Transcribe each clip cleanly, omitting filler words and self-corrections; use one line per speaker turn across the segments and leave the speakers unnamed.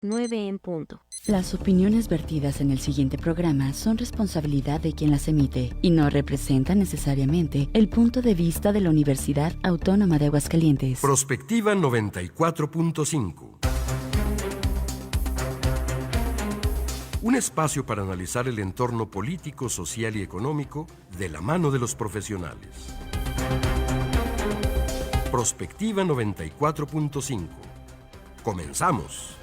9 en punto.
Las opiniones vertidas en el siguiente programa son responsabilidad de quien las emite y no representan necesariamente el punto de vista de la Universidad Autónoma de Aguascalientes.
Prospectiva 94.5. Un espacio para analizar el entorno político, social y económico de la mano de los profesionales. Prospectiva 94.5. Comenzamos.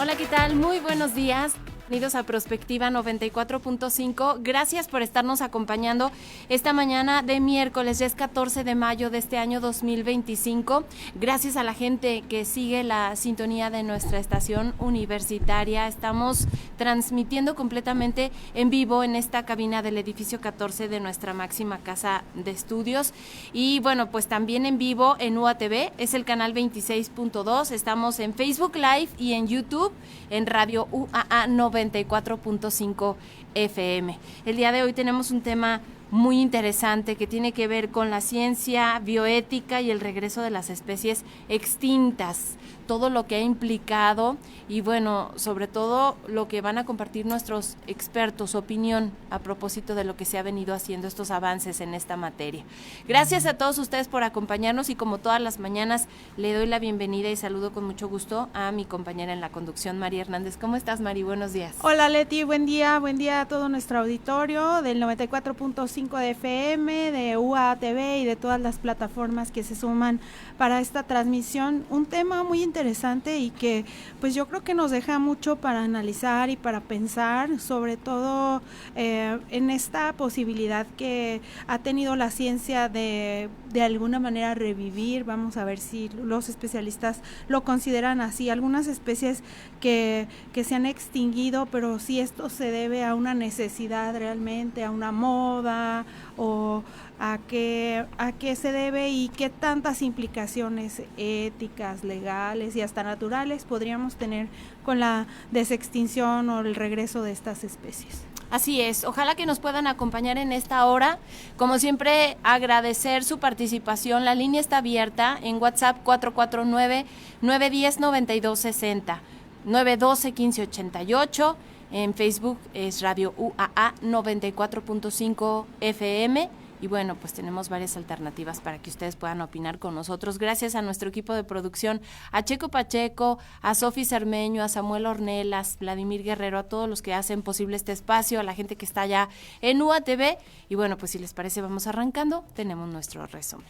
Hola, ¿qué tal? Muy buenos días. Bienvenidos a Prospectiva 94.5. Gracias por estarnos acompañando esta mañana de miércoles, ya es 14 de mayo de este año 2025. Gracias a la gente que sigue la sintonía de nuestra estación universitaria. Estamos transmitiendo completamente en vivo en esta cabina del edificio 14 de nuestra máxima casa de estudios. Y bueno, pues también en vivo en UATV, es el canal 26.2. Estamos en Facebook Live y en YouTube, en Radio UAA 94.5 FM. El día de hoy tenemos un tema muy interesante que tiene que ver con la ciencia, bioética y el regreso de las especies extintas, todo lo que ha implicado y bueno, sobre todo lo que van a compartir nuestros expertos, su opinión a propósito de lo que se ha venido haciendo, estos avances en esta materia. Gracias a todos ustedes por acompañarnos y como todas las mañanas le doy la bienvenida y saludo con mucho gusto a mi compañera en la conducción, Mari Hernández. ¿Cómo estás, Mari? Buenos días.
Hola, Leti, buen día a todo nuestro auditorio del 94.5 de FM, de UATV y de todas las plataformas que se suman para esta transmisión. Un tema muy interesante y que pues yo creo que nos deja mucho para analizar y para pensar, sobre todo en esta posibilidad que ha tenido la ciencia de alguna manera revivir. Vamos a ver si los especialistas lo consideran así, algunas especies que se han extinguido, pero si esto se debe a una necesidad realmente, a una moda o a qué se debe y qué tantas implicaciones éticas, legales y hasta naturales podríamos tener con la desextinción o el regreso de estas especies.
Así es, ojalá que nos puedan acompañar en esta hora. Como siempre, agradecer su participación. La línea está abierta en WhatsApp 449-910-9260, 912-1588. En Facebook es Radio UAA 94.5 FM. Y bueno, pues tenemos varias alternativas para que ustedes puedan opinar con nosotros. Gracias a nuestro equipo de producción, a Checo Pacheco, a Sofi Cermeño, a Samuel Ornelas, Vladimir Guerrero, a todos los que hacen posible este espacio, a la gente que está allá en UATV. Y bueno, pues si les parece, vamos arrancando. Tenemos nuestro resumen.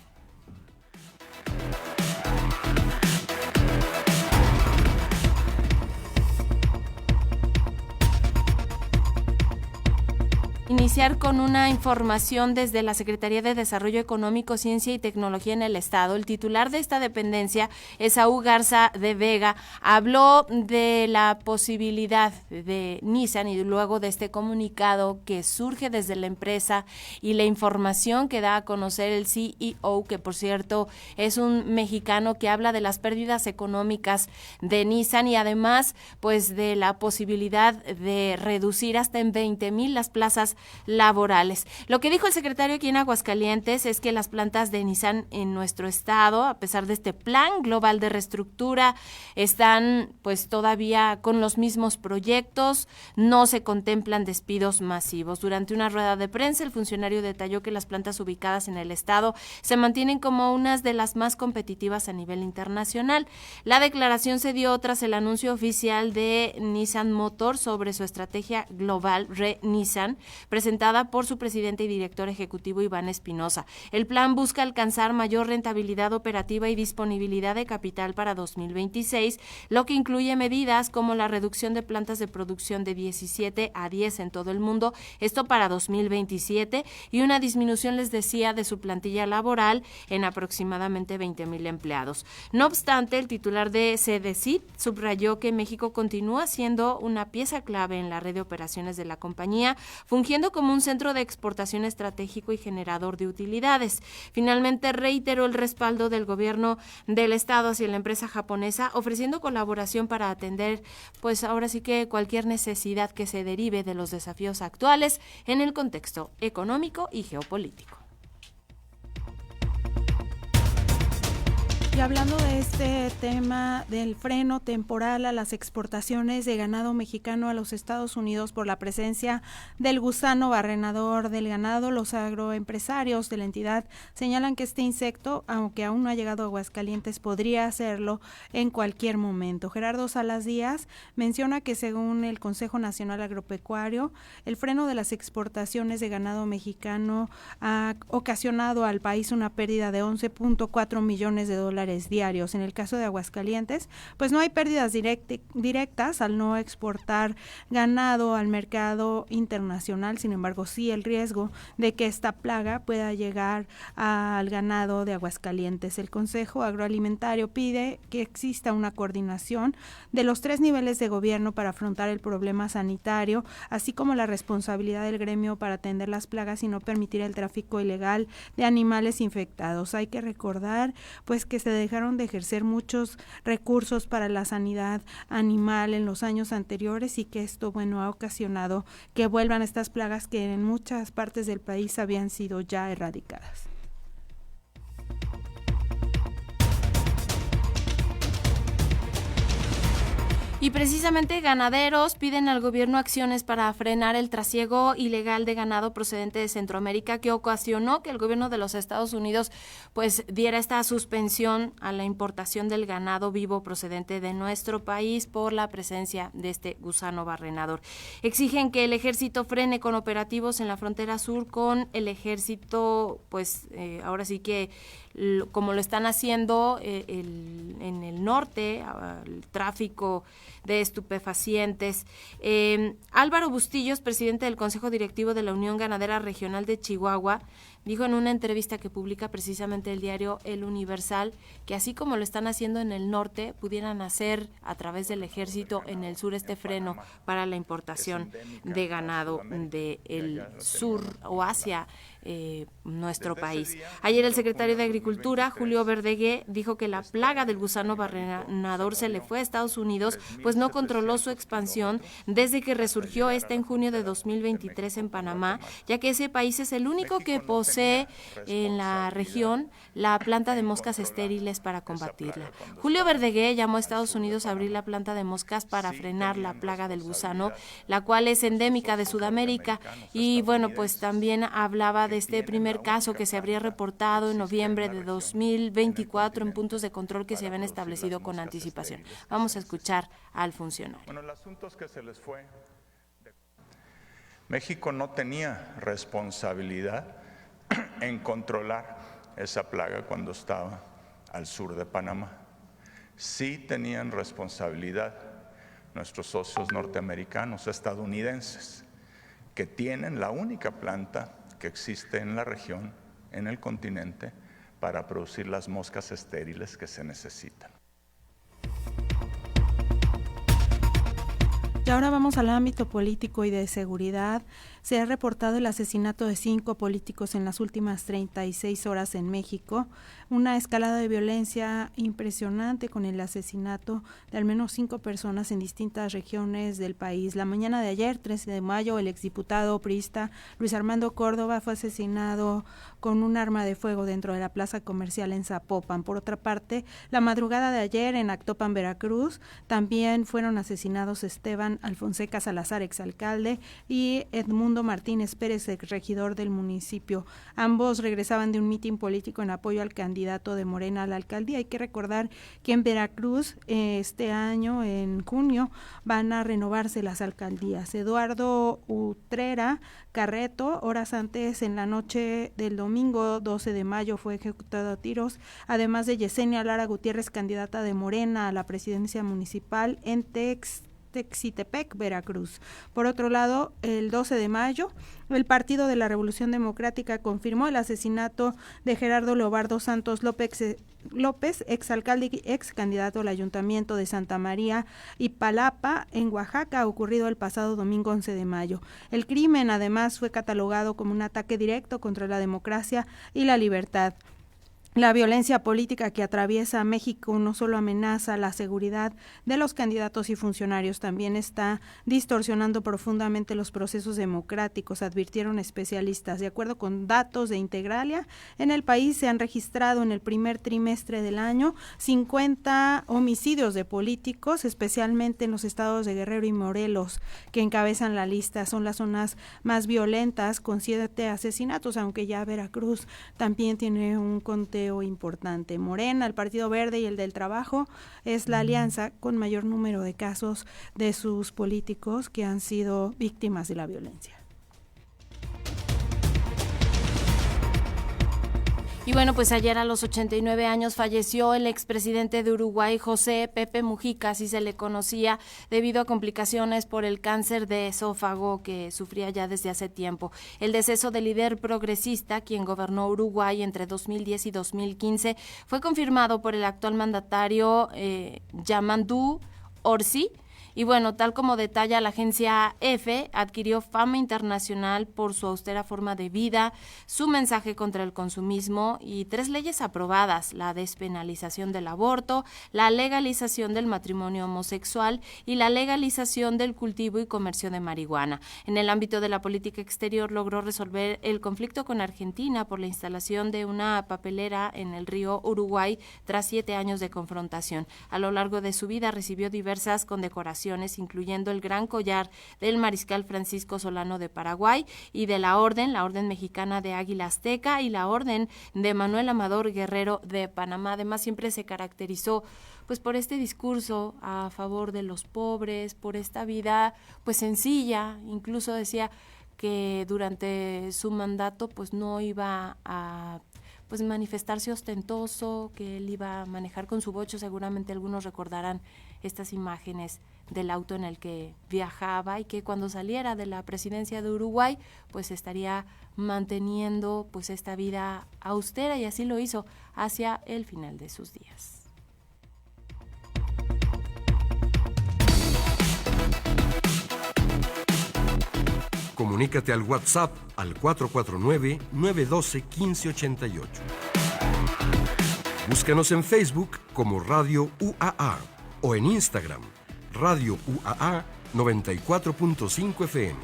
Iniciar con una información desde la Secretaría de Desarrollo Económico, Ciencia y Tecnología en el Estado. El titular de esta dependencia, Esaú Garza de Vega, habló de la posibilidad de Nissan y luego de este comunicado que surge desde la empresa y la información que da a conocer el CEO, que por cierto es un mexicano, que habla de las pérdidas económicas de Nissan y además pues de la posibilidad de reducir hasta en 20,000 las plazas laborales. Lo que dijo el secretario aquí en Aguascalientes es que las plantas de Nissan en nuestro estado, a pesar de este plan global de reestructura, están pues todavía con los mismos proyectos, no se contemplan despidos masivos. Durante una rueda de prensa, el funcionario detalló que las plantas ubicadas en el estado se mantienen como unas de las más competitivas a nivel internacional. La declaración se dio tras el anuncio oficial de Nissan Motor sobre su estrategia global Re-Nissan, presentada por su presidente y director ejecutivo Iván Espinosa. El plan busca alcanzar mayor rentabilidad operativa y disponibilidad de capital para 2026, lo que incluye medidas como la reducción de plantas de producción de 17 a 10 en todo el mundo, esto para 2027, y una disminución, les decía, de su plantilla laboral en aproximadamente 20,000 empleados. No obstante, el titular de CDCIT subrayó que México continúa siendo una pieza clave en la red de operaciones de la compañía, fungiendo como como un centro de exportación estratégico y generador de utilidades. Finalmente reiteró el respaldo del gobierno del estado hacia la empresa japonesa, ofreciendo colaboración para atender, pues ahora sí que cualquier necesidad que se derive de los desafíos actuales en el contexto económico y geopolítico.
Y hablando de este tema del freno temporal a las exportaciones de ganado mexicano a los Estados Unidos por la presencia del gusano barrenador del ganado, los agroempresarios de la entidad señalan que este insecto, aunque aún no ha llegado a Aguascalientes, podría hacerlo en cualquier momento. Gerardo Salas Díaz menciona que según el Consejo Nacional Agropecuario, el freno de las exportaciones de ganado mexicano ha ocasionado al país una pérdida de 11.4 millones de dólares diarios. En el caso de Aguascalientes, pues no hay pérdidas directas al no exportar ganado al mercado internacional, sin embargo sí el riesgo de que esta plaga pueda llegar al ganado de Aguascalientes. El Consejo Agroalimentario pide que exista una coordinación de los 3 niveles de gobierno para afrontar el problema sanitario, así como la responsabilidad del gremio para atender las plagas y no permitir el tráfico ilegal de animales infectados. Hay que recordar pues que se dejaron de ejercer muchos recursos para la sanidad animal en los años anteriores y que esto, bueno, ha ocasionado que vuelvan estas plagas que en muchas partes del país habían sido ya erradicadas.
Y precisamente ganaderos piden al gobierno acciones para frenar el trasiego ilegal de ganado procedente de Centroamérica que ocasionó que el gobierno de los Estados Unidos pues diera esta suspensión a la importación del ganado vivo procedente de nuestro país por la presencia de este gusano barrenador. Exigen que el ejército frene con operativos en la frontera sur con el ejército, pues ahora sí que como lo están haciendo en el norte, el tráfico de estupefacientes. Álvaro Bustillos, presidente del Consejo Directivo de la Unión Ganadera Regional de Chihuahua, dijo en una entrevista que publica precisamente el diario El Universal que así como lo están haciendo en el norte, pudieran hacer a través del ejército en el sur este freno para la importación de ganado del sur o hacia nuestro país. Ayer el secretario de Agricultura, Julio Verdegué, dijo que la plaga del gusano barrenador se le fue a Estados Unidos, pues no controló su expansión desde que resurgió esta en junio de 2023 en Panamá, ya que ese país es el único que posee en la región la planta de moscas estériles para combatirla. Julio Verdegué llamó a Estados Unidos a abrir la planta de moscas para frenar la plaga del gusano, la cual es endémica de Sudamérica, y bueno, pues también hablaba de este primer caso que se habría reportado en noviembre de 2024 en puntos de control que se habían establecido con anticipación. Vamos a escuchar al funcionario.
Bueno, el asunto es que se les fue. México no tenía responsabilidad en controlar esa plaga cuando estaba al sur de Panamá. Sí tenían responsabilidad nuestros socios norteamericanos, estadounidenses, que tienen la única planta que existe en la región, en el continente, para producir las moscas estériles que se necesitan.
Y ahora vamos al ámbito político y de seguridad. Se ha reportado el asesinato de 5 políticos en las últimas 36 horas en México, una escalada de violencia impresionante con el asesinato de al menos 5 personas en distintas regiones del país. La mañana de ayer, 13 de mayo, el exdiputado priista Luis Armando Córdoba fue asesinado con un arma de fuego dentro de la plaza comercial en Zapopan. Por otra parte, la madrugada de ayer en Actopan, Veracruz, también fueron asesinados Esteban Alfonseca Salazar, exalcalde, y Edmundo Martínez Pérez, exregidor del municipio. Ambos regresaban de un mitin político en apoyo al candidato de Morena a la alcaldía. Hay que recordar que en Veracruz este año, en junio, van a renovarse las alcaldías. Eduardo Utrera Carreto, horas antes, en la noche del domingo 12 de mayo, fue ejecutado a tiros, además de Yesenia Lara Gutiérrez, candidata de Morena a la presidencia municipal en Texitepec, Veracruz. Por otro lado, el 12 de mayo, el Partido de la Revolución Democrática confirmó el asesinato de Gerardo Leobardo Santos López, exalcalde y ex candidato al Ayuntamiento de Santa María Ipalapa, en Oaxaca, ocurrido el pasado domingo 11 de mayo. El crimen, además, fue catalogado como un ataque directo contra la democracia y la libertad. La violencia política que atraviesa México no solo amenaza la seguridad de los candidatos y funcionarios, también está distorsionando profundamente los procesos democráticos, advirtieron especialistas. De acuerdo con datos de Integralia, en el país se han registrado en el primer trimestre del año 50 homicidios de políticos, especialmente en los estados de Guerrero y Morelos, que encabezan la lista. Son las zonas más violentas, con 7 asesinatos, aunque ya Veracruz también tiene un conteo importante. Morena, el Partido Verde y el del Trabajo es la alianza con mayor número de casos de sus políticos que han sido víctimas de la violencia.
Y bueno, pues ayer a los 89 años falleció el expresidente de Uruguay, José Pepe Mujica, así se le conocía, debido a complicaciones por el cáncer de esófago que sufría ya desde hace tiempo. El deceso del líder progresista, quien gobernó Uruguay entre 2010 y 2015, fue confirmado por el actual mandatario Yamandu Orsi. Y bueno, tal como detalla la agencia EFE, adquirió fama internacional por su austera forma de vida, su mensaje contra el consumismo y 3 leyes aprobadas: la despenalización del aborto, la legalización del matrimonio homosexual y la legalización del cultivo y comercio de marihuana. En el ámbito de la política exterior logró resolver el conflicto con Argentina por la instalación de una papelera en el río Uruguay tras 7 años de confrontación. A lo largo de su vida recibió diversas condecoraciones, incluyendo el Gran Collar del Mariscal Francisco Solano de Paraguay y de la Orden Mexicana de Águila Azteca y la Orden de Manuel Amador Guerrero de Panamá. Además, siempre se caracterizó pues por este discurso a favor de los pobres, por esta vida pues sencilla. Incluso decía que durante su mandato pues no iba a pues manifestarse ostentoso, que él iba a manejar con su bocho. Seguramente algunos recordarán estas imágenes del auto en el que viajaba y que cuando saliera de la presidencia de Uruguay pues estaría manteniendo pues esta vida austera, y así lo hizo hacia el final de sus días.
Comunícate al WhatsApp al 449-912-1588. Búscanos en Facebook como Radio UAA o en Instagram, Radio UAA 94.5 FM.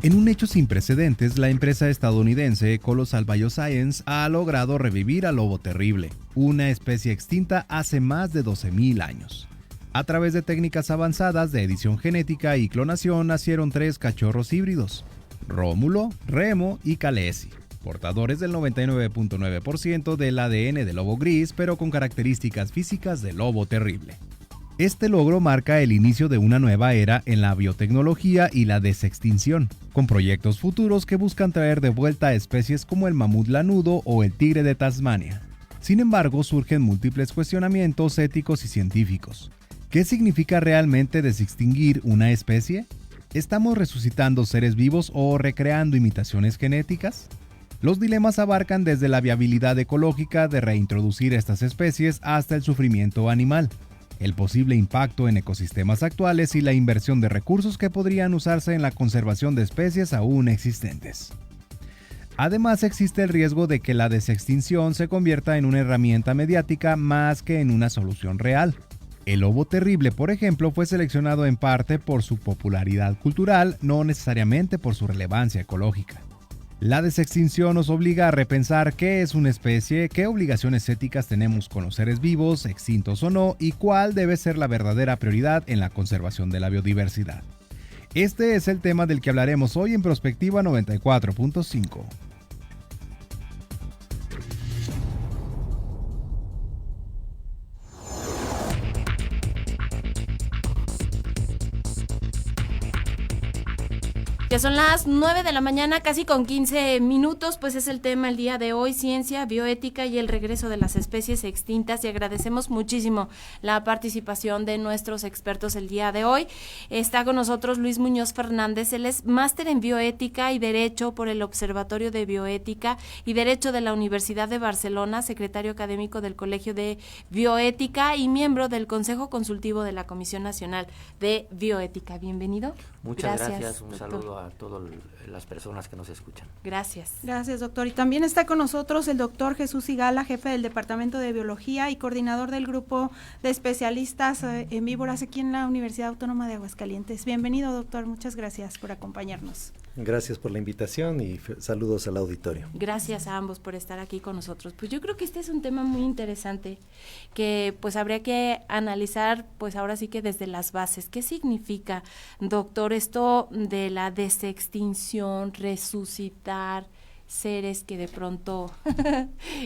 En un hecho sin precedentes, la empresa estadounidense Colossal Bioscience ha logrado revivir al lobo terrible, una especie extinta hace más de 12.000 años. A través de técnicas avanzadas de edición genética y clonación nacieron 3 cachorros híbridos, Rómulo, Remo y Khaleesi, portadores del 99.9% del ADN del lobo gris, pero con características físicas del lobo terrible. Este logro marca el inicio de una nueva era en la biotecnología y la desextinción, con proyectos futuros que buscan traer de vuelta a especies como el mamut lanudo o el tigre de Tasmania. Sin embargo, surgen múltiples cuestionamientos éticos y científicos. ¿Qué significa realmente desextinguir una especie? ¿Estamos resucitando seres vivos o recreando imitaciones genéticas? Los dilemas abarcan desde la viabilidad ecológica de reintroducir estas especies hasta el sufrimiento animal, el posible impacto en ecosistemas actuales y la inversión de recursos que podrían usarse en la conservación de especies aún existentes. Además, existe el riesgo de que la desextinción se convierta en una herramienta mediática más que en una solución real. El lobo terrible, por ejemplo, fue seleccionado en parte por su popularidad cultural, no necesariamente por su relevancia ecológica. La desextinción nos obliga a repensar qué es una especie, qué obligaciones éticas tenemos con los seres vivos, extintos o no, y cuál debe ser la verdadera prioridad en la conservación de la biodiversidad. Este es el tema del que hablaremos hoy en Prospectiva 94.5.
Ya son las 9 de la mañana, casi con 15 minutos, pues es el tema el día de hoy, ciencia, bioética y el regreso de las especies extintas, y agradecemos muchísimo la participación de nuestros expertos el día de hoy. Está con nosotros Luis Muñoz Fernández, él es máster en bioética y derecho por el Observatorio de Bioética y Derecho de la Universidad de Barcelona, secretario académico del Colegio de Bioética y miembro del Consejo Consultivo de la Comisión Nacional de Bioética. Bienvenido.
Muchas gracias. Un
doctor.
saludo a todas las personas que nos escuchan.
Gracias.
Gracias, doctor. Y también está con nosotros el doctor Jesús Sigala, jefe del Departamento de Biología y coordinador del grupo de especialistas en víboras aquí en la Universidad Autónoma de Aguascalientes. Bienvenido, doctor. Muchas gracias por acompañarnos.
Gracias por la invitación y saludos al auditorio.
Gracias a ambos por estar aquí con nosotros. Pues yo creo que este es un tema muy interesante que pues habría que analizar pues ahora sí que desde las bases. ¿Qué significa, doctor, esto de la desextinción, resucitar seres que de pronto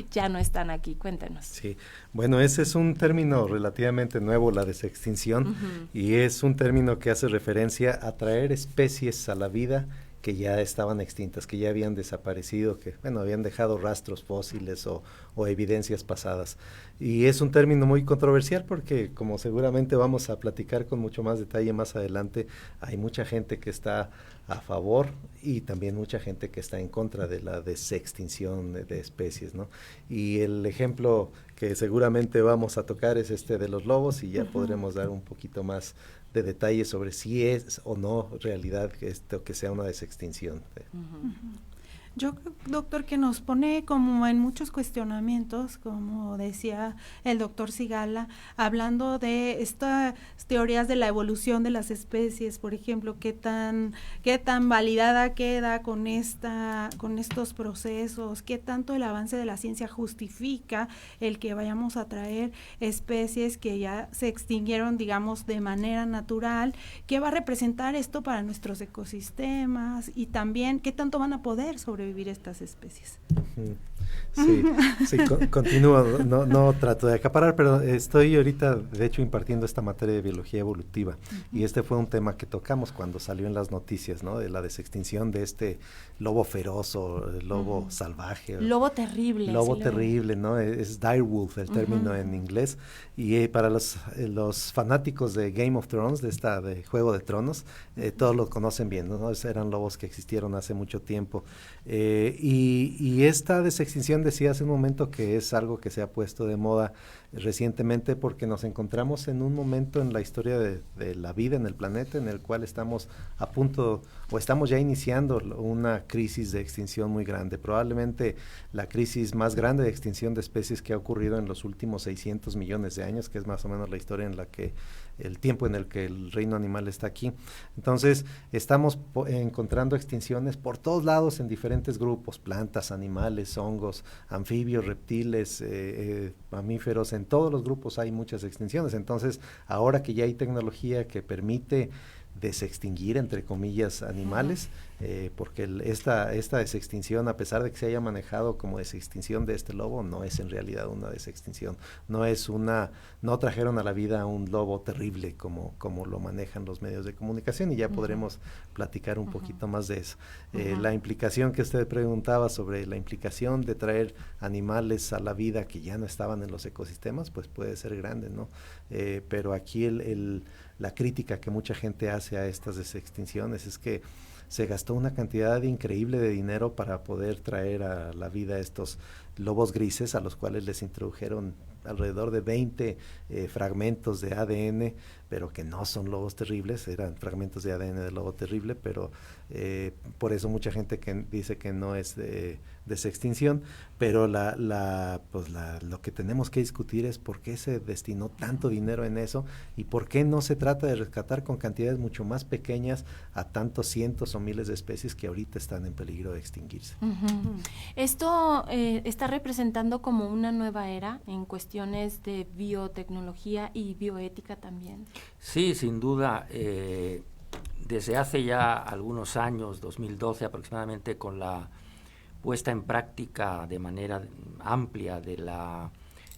ya no están aquí? Cuéntanos.
Sí, bueno, ese es un término relativamente nuevo, la desextinción, y es un término que hace referencia a traer especies a la vida que ya estaban extintas, que ya habían desaparecido, que bueno, habían dejado rastros fósiles o evidencias pasadas. Y es un término muy controversial porque, como seguramente vamos a platicar con mucho más detalle más adelante, hay mucha gente que está a favor y también mucha gente que está en contra de la desextinción de especies, ¿no? Y el ejemplo que seguramente vamos a tocar es este de los lobos, y ya podremos dar un poquito más de detalles sobre si es o no realidad que sea una desextinción.
Yo creo, doctor, que nos pone como en muchos cuestionamientos, como decía el doctor Sigala, hablando de estas teorías de la evolución de las especies, por ejemplo, qué tan validada queda con estos procesos, qué tanto el avance de la ciencia justifica el que vayamos a traer especies que ya se extinguieron, digamos, de manera natural, qué va a representar esto para nuestros ecosistemas y también qué tanto van a poder sobrevivir estas especies. Sí,
continúo, no trato de acaparar, pero estoy ahorita de hecho impartiendo esta materia de biología evolutiva, y este fue un tema que tocamos cuando salió en las noticias, ¿no? De la desextinción de este lobo feroz o lobo salvaje.
Lobo terrible.
Lobo terrible, ¿no? Es direwolf el término en inglés, y para los fanáticos de Game of Thrones, de Juego de Tronos, todos lo conocen bien, ¿no? Eran lobos que existieron hace mucho tiempo, y esta desextinción, decía hace un momento, que es algo que se ha puesto de moda recientemente porque nos encontramos en un momento en la historia de la vida en el planeta en el cual estamos a punto o estamos ya iniciando una crisis de extinción muy grande, probablemente la crisis más grande de extinción de especies que ha ocurrido en los últimos 600 millones de años, que es más o menos la historia en la que el tiempo en el que el reino animal está aquí. Entonces estamos encontrando extinciones por todos lados en diferentes grupos, plantas, animales, hongos, anfibios, reptiles, mamíferos. En todos los grupos hay muchas extinciones. Entonces ahora que ya hay tecnología que permite desextinguir, entre comillas, animales, porque esta desextinción, a pesar de que se haya manejado como desextinción de este lobo, no es en realidad una desextinción, no trajeron a la vida a un lobo terrible como lo manejan los medios de comunicación, y ya podremos platicar un poquito más de eso. La implicación que usted preguntaba sobre la implicación de traer animales a la vida que ya no estaban en los ecosistemas, pues puede ser grande, ¿no? Pero aquí la crítica que mucha gente hace a estas desextinciones es que se gastó una cantidad increíble de dinero para poder traer a la vida estos lobos grises, a los cuales les introdujeron alrededor de 20 fragmentos de ADN, pero que no son lobos terribles, eran fragmentos de ADN de lobo terrible, pero por eso mucha gente que dice que no es desextinción, pero lo que tenemos que discutir es por qué se destinó tanto dinero en eso y por qué no se trata de rescatar con cantidades mucho más pequeñas a tantos cientos o miles de especies que ahorita están en peligro de extinguirse.
Esto está representando como una nueva era en cuestiones de biotecnología y bioética también.
Sí, sin duda. Desde hace ya algunos años, 2012 aproximadamente, con la puesta en práctica de manera amplia de la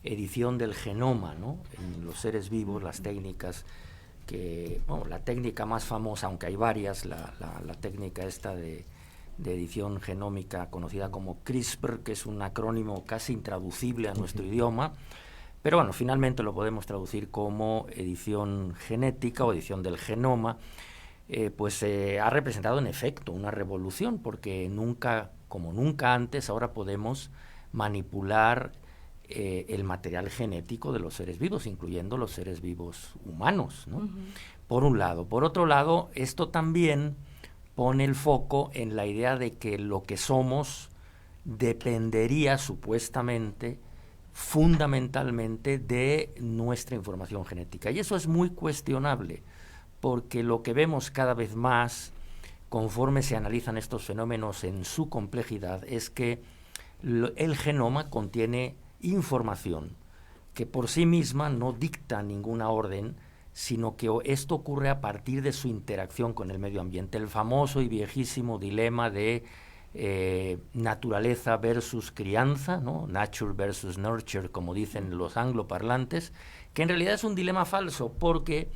edición del genoma, ¿no? En los seres vivos, las técnicas que la técnica más famosa, aunque hay varias, la técnica esta de edición genómica conocida como CRISPR, que es un acrónimo casi intraducible a nuestro idioma, pero bueno, finalmente lo podemos traducir como edición genética o edición del genoma. Pues ha representado en efecto una revolución, porque como nunca antes, ahora podemos manipular el material genético de los seres vivos, incluyendo los seres vivos humanos, ¿no? Por un lado. Por otro lado, esto también pone el foco en la idea de que lo que somos dependería supuestamente, fundamentalmente, de nuestra información genética. Y eso es muy cuestionable, porque lo que vemos cada vez más, conforme se analizan estos fenómenos en su complejidad, es que el genoma contiene información que por sí misma no dicta ninguna orden, sino que esto ocurre a partir de su interacción con el medio ambiente. El famoso y viejísimo dilema de naturaleza versus crianza, ¿no? Nature versus nurture, como dicen los angloparlantes, que en realidad es un dilema falso, porque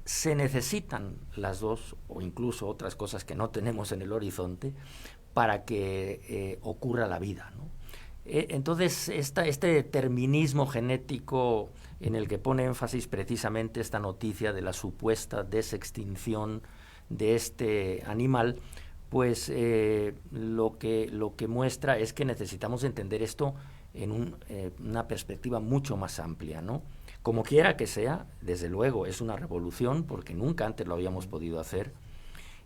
se necesitan las dos, o incluso otras cosas que no tenemos en el horizonte, para que ocurra la vida, ¿no? Entonces, este determinismo genético en el que pone énfasis precisamente esta noticia de la supuesta desextinción de este animal, pues lo que muestra es que necesitamos entender esto en una perspectiva mucho más amplia, ¿no? Como quiera que sea, desde luego es una revolución, porque nunca antes lo habíamos podido hacer.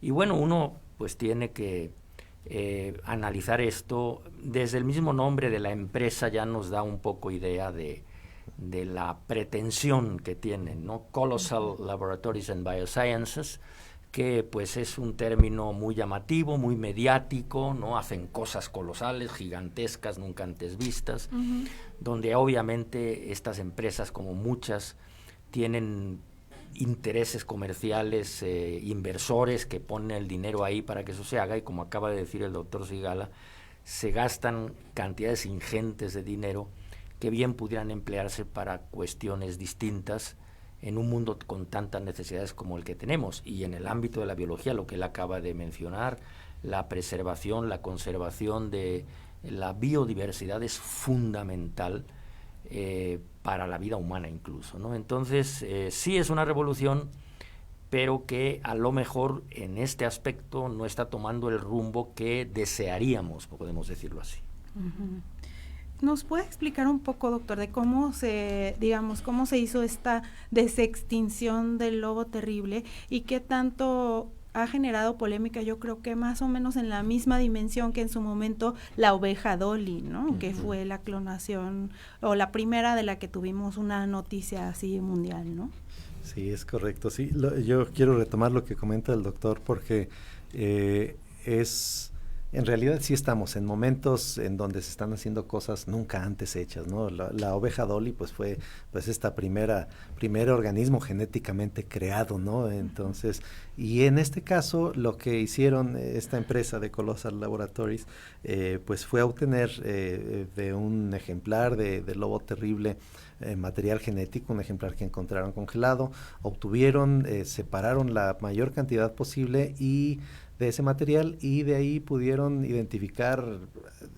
Y bueno, uno pues tiene que analizar esto. Desde el mismo nombre de la empresa ya nos da un poco idea de la pretensión que tienen, ¿no? Colossal Laboratories and Biosciences, que pues es un término muy llamativo, muy mediático, ¿no? Hacen cosas colosales, gigantescas, nunca antes vistas, donde obviamente estas empresas, como muchas, tienen intereses comerciales, inversores que ponen el dinero ahí para que eso se haga, y como acaba de decir el doctor Sigala, se gastan cantidades ingentes de dinero que bien pudieran emplearse para cuestiones distintas en un mundo con tantas necesidades como el que tenemos. Y en el ámbito de la biología, lo que él acaba de mencionar, la preservación, la conservación de la biodiversidad es fundamental para la vida humana incluso, ¿no? Entonces, sí es una revolución, pero que a lo mejor en este aspecto no está tomando el rumbo que desearíamos, podemos decirlo así.
¿Nos puede explicar un poco, doctor, de cómo se hizo esta desextinción del lobo terrible y qué tanto ha generado polémica? Yo creo que más o menos en la misma dimensión que en su momento la oveja Dolly, ¿no? Que fue la clonación o la primera de la que tuvimos una noticia así mundial, ¿no?
Sí, es correcto. Sí, yo quiero retomar lo que comenta el doctor, porque en realidad sí estamos en momentos en donde se están haciendo cosas nunca antes hechas, ¿no? La oveja Dolly pues fue pues esta primer organismo genéticamente creado, ¿no? Entonces, y en este caso lo que hicieron esta empresa de Colossal Laboratories pues fue a obtener de un ejemplar de lobo terrible material genético, un ejemplar que encontraron congelado, obtuvieron, separaron la mayor cantidad posible de ese material, y de ahí pudieron identificar,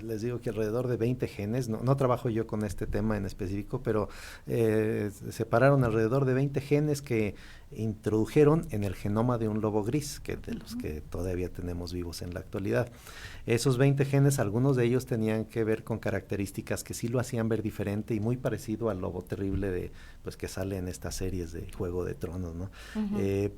les digo que alrededor de 20 genes, no trabajo yo con este tema en específico, pero separaron alrededor de 20 genes que introdujeron en el genoma de un lobo gris, que de los que todavía tenemos vivos en la actualidad. Esos 20 genes, algunos de ellos tenían que ver con características que sí lo hacían ver diferente y muy parecido al lobo terrible pues que sale en estas series de Juego de Tronos, ¿no?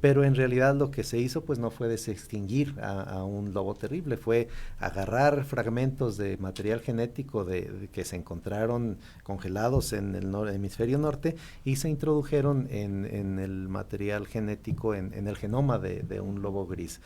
Pero en realidad lo que se hizo pues no fue desextinguir a un lobo terrible, fue agarrar fragmentos de material genético de que se encontraron congelados en el hemisferio norte y se introdujeron en el material genético, en el genoma de un lobo gris.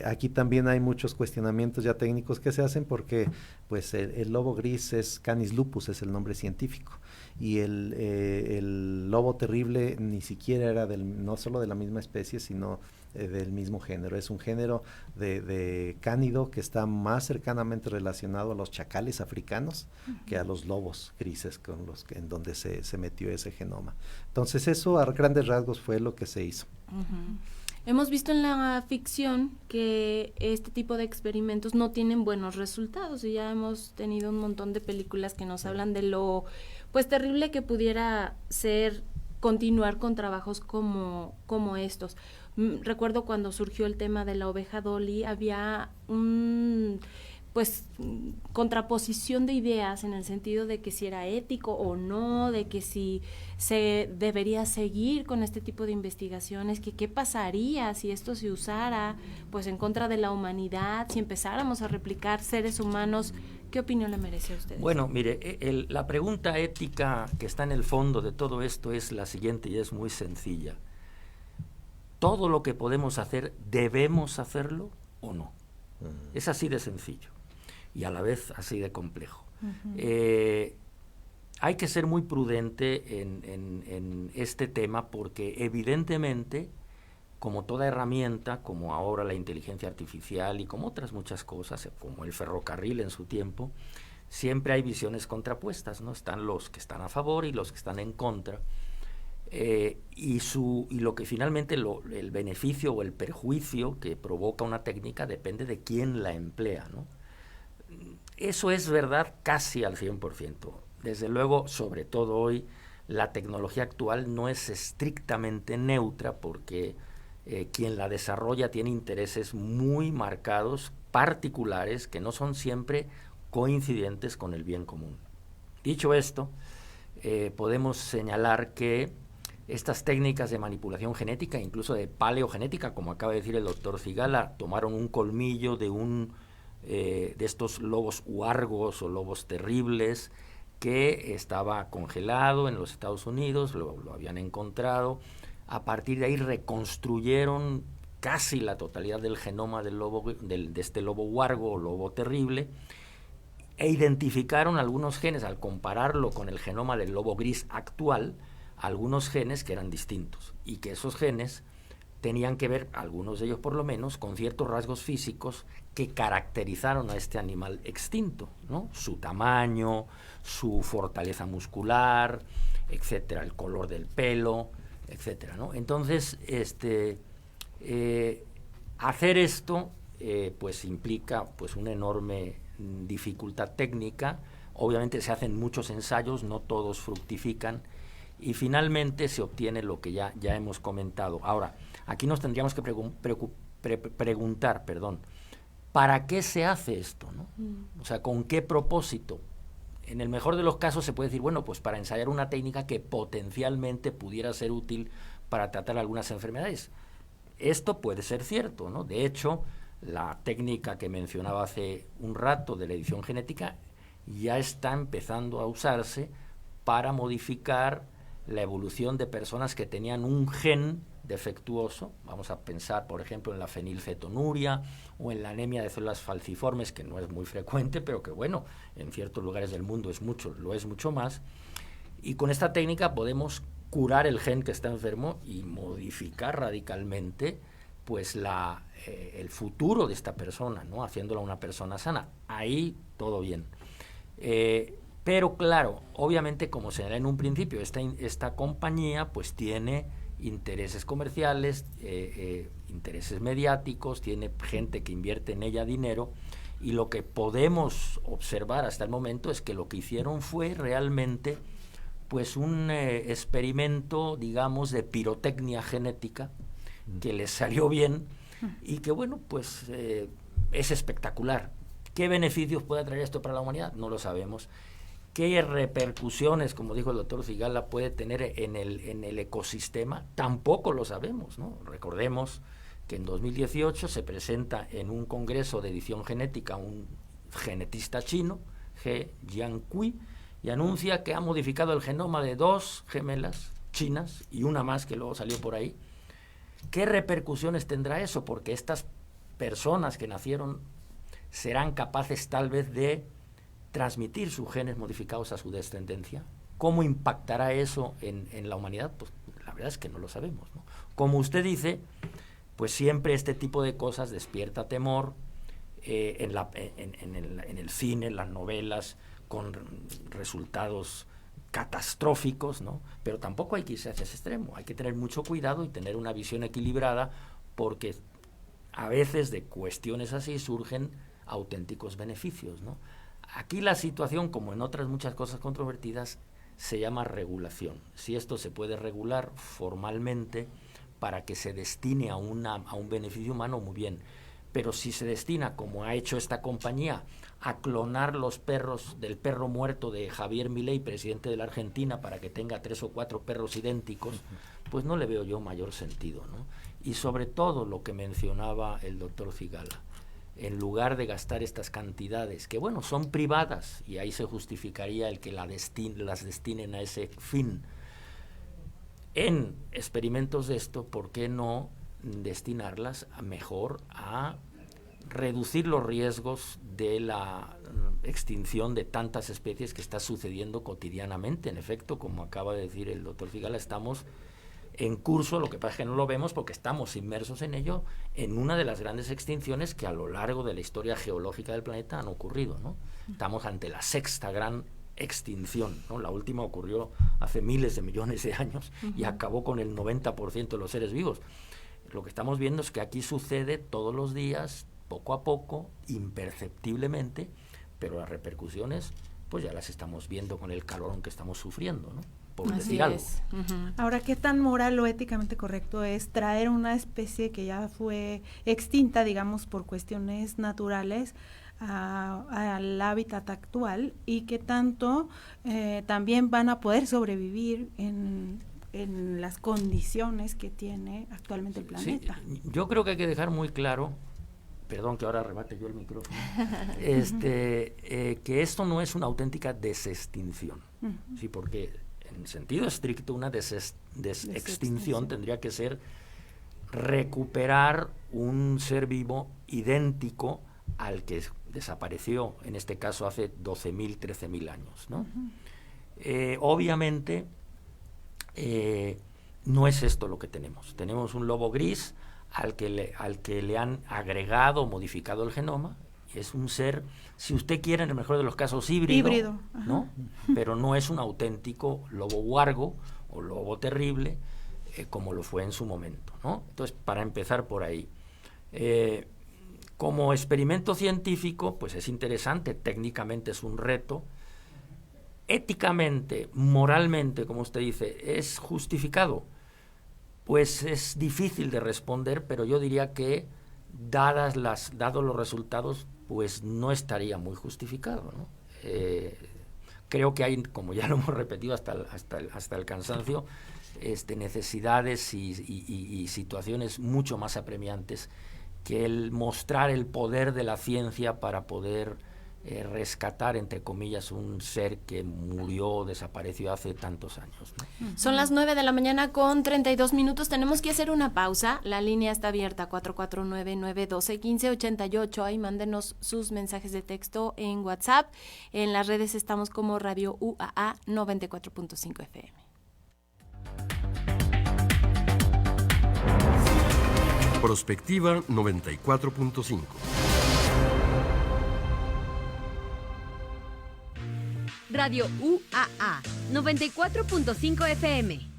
Aquí también hay muchos cuestionamientos ya técnicos que se hacen, porque pues el lobo gris es Canis lupus, es el nombre científico, y el lobo terrible ni siquiera era no solo de la misma especie, sino del mismo género. Es un género de cánido que está más cercanamente relacionado a los chacales africanos que a los lobos grises en donde se metió ese genoma. Entonces eso a grandes rasgos fue lo que se hizo.
Hemos visto en la ficción que este tipo de experimentos no tienen buenos resultados y ya hemos tenido un montón de películas que nos hablan de lo pues terrible que pudiera ser continuar con trabajos como estos. Recuerdo cuando surgió el tema de la oveja Dolly, había contraposición de ideas en el sentido de que si era ético o no, de que si se debería seguir con este tipo de investigaciones, que qué pasaría si esto se usara pues en contra de la humanidad, si empezáramos a replicar seres humanos. ¿Qué opinión le merece a usted?
Bueno, mire, la pregunta ética que está en el fondo de todo esto es la siguiente y es muy sencilla. ¿Todo lo que podemos hacer, debemos hacerlo o no? Es así de sencillo y a la vez así de complejo. Hay que ser muy prudente en este tema porque evidentemente, como toda herramienta, como ahora la inteligencia artificial y como otras muchas cosas, como el ferrocarril en su tiempo, siempre hay visiones contrapuestas, ¿no? Están los que están a favor y los que están en contra. Y lo que finalmente el beneficio o el perjuicio que provoca una técnica depende de quién la emplea, ¿no? Eso es verdad casi al 100%. Desde luego, sobre todo hoy, la tecnología actual no es estrictamente neutra porque quien la desarrolla tiene intereses muy marcados, particulares, que no son siempre coincidentes con el bien común. Dicho esto, podemos señalar que estas técnicas de manipulación genética, incluso de paleogenética, como acaba de decir el doctor Cigala, tomaron un colmillo de estos lobos huargos o lobos terribles que estaba congelado en los Estados Unidos, lo habían encontrado. A partir de ahí reconstruyeron casi la totalidad del genoma de este lobo huargo o lobo terrible e identificaron algunos genes, al compararlo con el genoma del lobo gris actual, algunos genes que eran distintos y que esos genes tenían que ver, algunos de ellos por lo menos, con ciertos rasgos físicos que caracterizaron a este animal extinto, ¿no? Su tamaño, su fortaleza muscular, etcétera, el color del pelo, etcétera, ¿no? Entonces, hacer esto pues implica pues una enorme dificultad técnica. Obviamente se hacen muchos ensayos, no todos fructifican y finalmente se obtiene lo que ya hemos comentado. Ahora, aquí nos tendríamos que preguntar, ¿para qué se hace esto, no? O sea, ¿con qué propósito? En el mejor de los casos se puede decir, bueno, pues para ensayar una técnica que potencialmente pudiera ser útil para tratar algunas enfermedades. Esto puede ser cierto, ¿no? De hecho, la técnica que mencionaba hace un rato de la edición genética ya está empezando a usarse para modificar la evolución de personas que tenían un gen defectuoso. Vamos a pensar, por ejemplo, en la fenilcetonuria o en la anemia de células falciformes, que no es muy frecuente, pero que, bueno, en ciertos lugares del mundo lo es mucho más. Y con esta técnica podemos curar el gen que está enfermo y modificar radicalmente pues el futuro de esta persona, ¿no? Haciéndola una persona sana. Ahí todo bien. Pero claro, obviamente, como señalé en un principio, esta compañía pues tiene intereses comerciales, intereses mediáticos, tiene gente que invierte en ella dinero, y lo que podemos observar hasta el momento es que lo que hicieron fue realmente pues un experimento, digamos, de pirotecnia genética que les salió bien y que, bueno, pues es espectacular. ¿Qué beneficios puede traer esto para la humanidad? No lo sabemos. ¿Qué repercusiones, como dijo el doctor Cigala, puede tener en el ecosistema? Tampoco lo sabemos, ¿no? Recordemos que en 2018 se presenta en un congreso de edición genética un genetista chino, He Jiankui, y anuncia que ha modificado el genoma de 2 gemelas chinas y una más que luego salió por ahí. ¿Qué repercusiones tendrá eso? Porque estas personas que nacieron serán capaces tal vez de transmitir sus genes modificados a su descendencia. ¿Cómo impactará eso en la humanidad? Pues la verdad es que no lo sabemos, ¿no? Como usted dice, pues siempre este tipo de cosas despierta temor en el cine, en las novelas, con resultados catastróficos, ¿no? Pero tampoco hay que irse hacia ese extremo, hay que tener mucho cuidado y tener una visión equilibrada, porque a veces de cuestiones así surgen auténticos beneficios, ¿no? Aquí la situación, como en otras muchas cosas controvertidas, se llama regulación. Si esto se puede regular formalmente para que se destine a un beneficio humano, muy bien. Pero si se destina, como ha hecho esta compañía, a clonar los perros del perro muerto de Javier Milei, presidente de la Argentina, para que tenga 3 o 4 perros idénticos, pues no le veo yo mayor sentido, ¿no? Y sobre todo lo que mencionaba el doctor Cigala, en lugar de gastar estas cantidades, que bueno, son privadas, y ahí se justificaría el que las destinen a ese fin, en experimentos de esto, ¿por qué no destinarlas mejor a reducir los riesgos de la extinción de tantas especies que está sucediendo cotidianamente? En efecto, como acaba de decir el doctor Cigala, estamos en curso, lo que pasa es que no lo vemos porque estamos inmersos en ello, en una de las grandes extinciones que a lo largo de la historia geológica del planeta han ocurrido, ¿no? Estamos ante la 6ª gran extinción, ¿no? La última ocurrió hace miles de millones de años y acabó con el 90% de los seres vivos. Lo que estamos viendo es que aquí sucede todos los días, poco a poco, imperceptiblemente, pero las repercusiones pues ya las estamos viendo con el calorón que estamos sufriendo, ¿no? Por decir algo.
Ahora, ¿qué tan moral o éticamente correcto es traer una especie que ya fue extinta, digamos, por cuestiones naturales al hábitat actual, y que tanto también van a poder sobrevivir en las condiciones que tiene actualmente el planeta?
Sí, yo creo que hay que dejar muy claro, perdón que ahora arrebate yo el micrófono, que esto no es una auténtica desextinción, sí, porque en sentido estricto una desextinción tendría que ser recuperar un ser vivo idéntico al que desapareció, en este caso hace 12.000, 13.000 años, ¿no? Obviamente no es esto lo que tenemos. Tenemos un lobo gris al que le han agregado, modificado el genoma. Es un ser, si usted quiere, en el mejor de los casos, híbrido, ¿no? Pero no es un auténtico lobo huargo o lobo terrible, como lo fue en su momento, ¿no? Entonces, para empezar por ahí, como experimento científico, pues es interesante, técnicamente es un reto, éticamente, moralmente, como usted dice, ¿es justificado? Pues es difícil de responder, pero yo diría que dados los resultados, pues no estaría muy justificado, ¿no? Creo que hay, como ya lo hemos repetido hasta el cansancio, necesidades y situaciones mucho más apremiantes que el mostrar el poder de la ciencia para poder rescatar, entre comillas, un ser que murió, desapareció hace tantos años, ¿no?
Son las 9:32 a.m. Tenemos que hacer una pausa. La línea está abierta, 449-912-1588. Ahí mándenos sus mensajes de texto en WhatsApp. En las redes estamos como Radio UAA 94.5 FM.
Prospectiva 94.5.
Radio UAA 94.5 FM.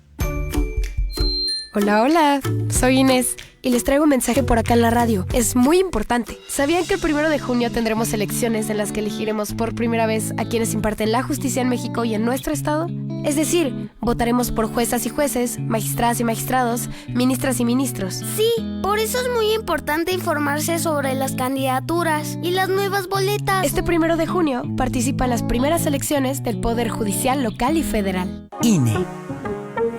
Hola, hola, soy Inés y les traigo un mensaje por acá en la radio. Es muy importante. ¿Sabían que el 1 de junio tendremos elecciones en las que elegiremos por primera vez a quienes imparten la justicia en México y en nuestro estado? Es decir, votaremos por juezas y jueces, magistradas y magistrados, ministras y ministros.
Sí, por eso es muy importante informarse sobre las candidaturas y las nuevas boletas.
Este 1 de junio participa en las primeras elecciones del Poder Judicial local y federal.
INE.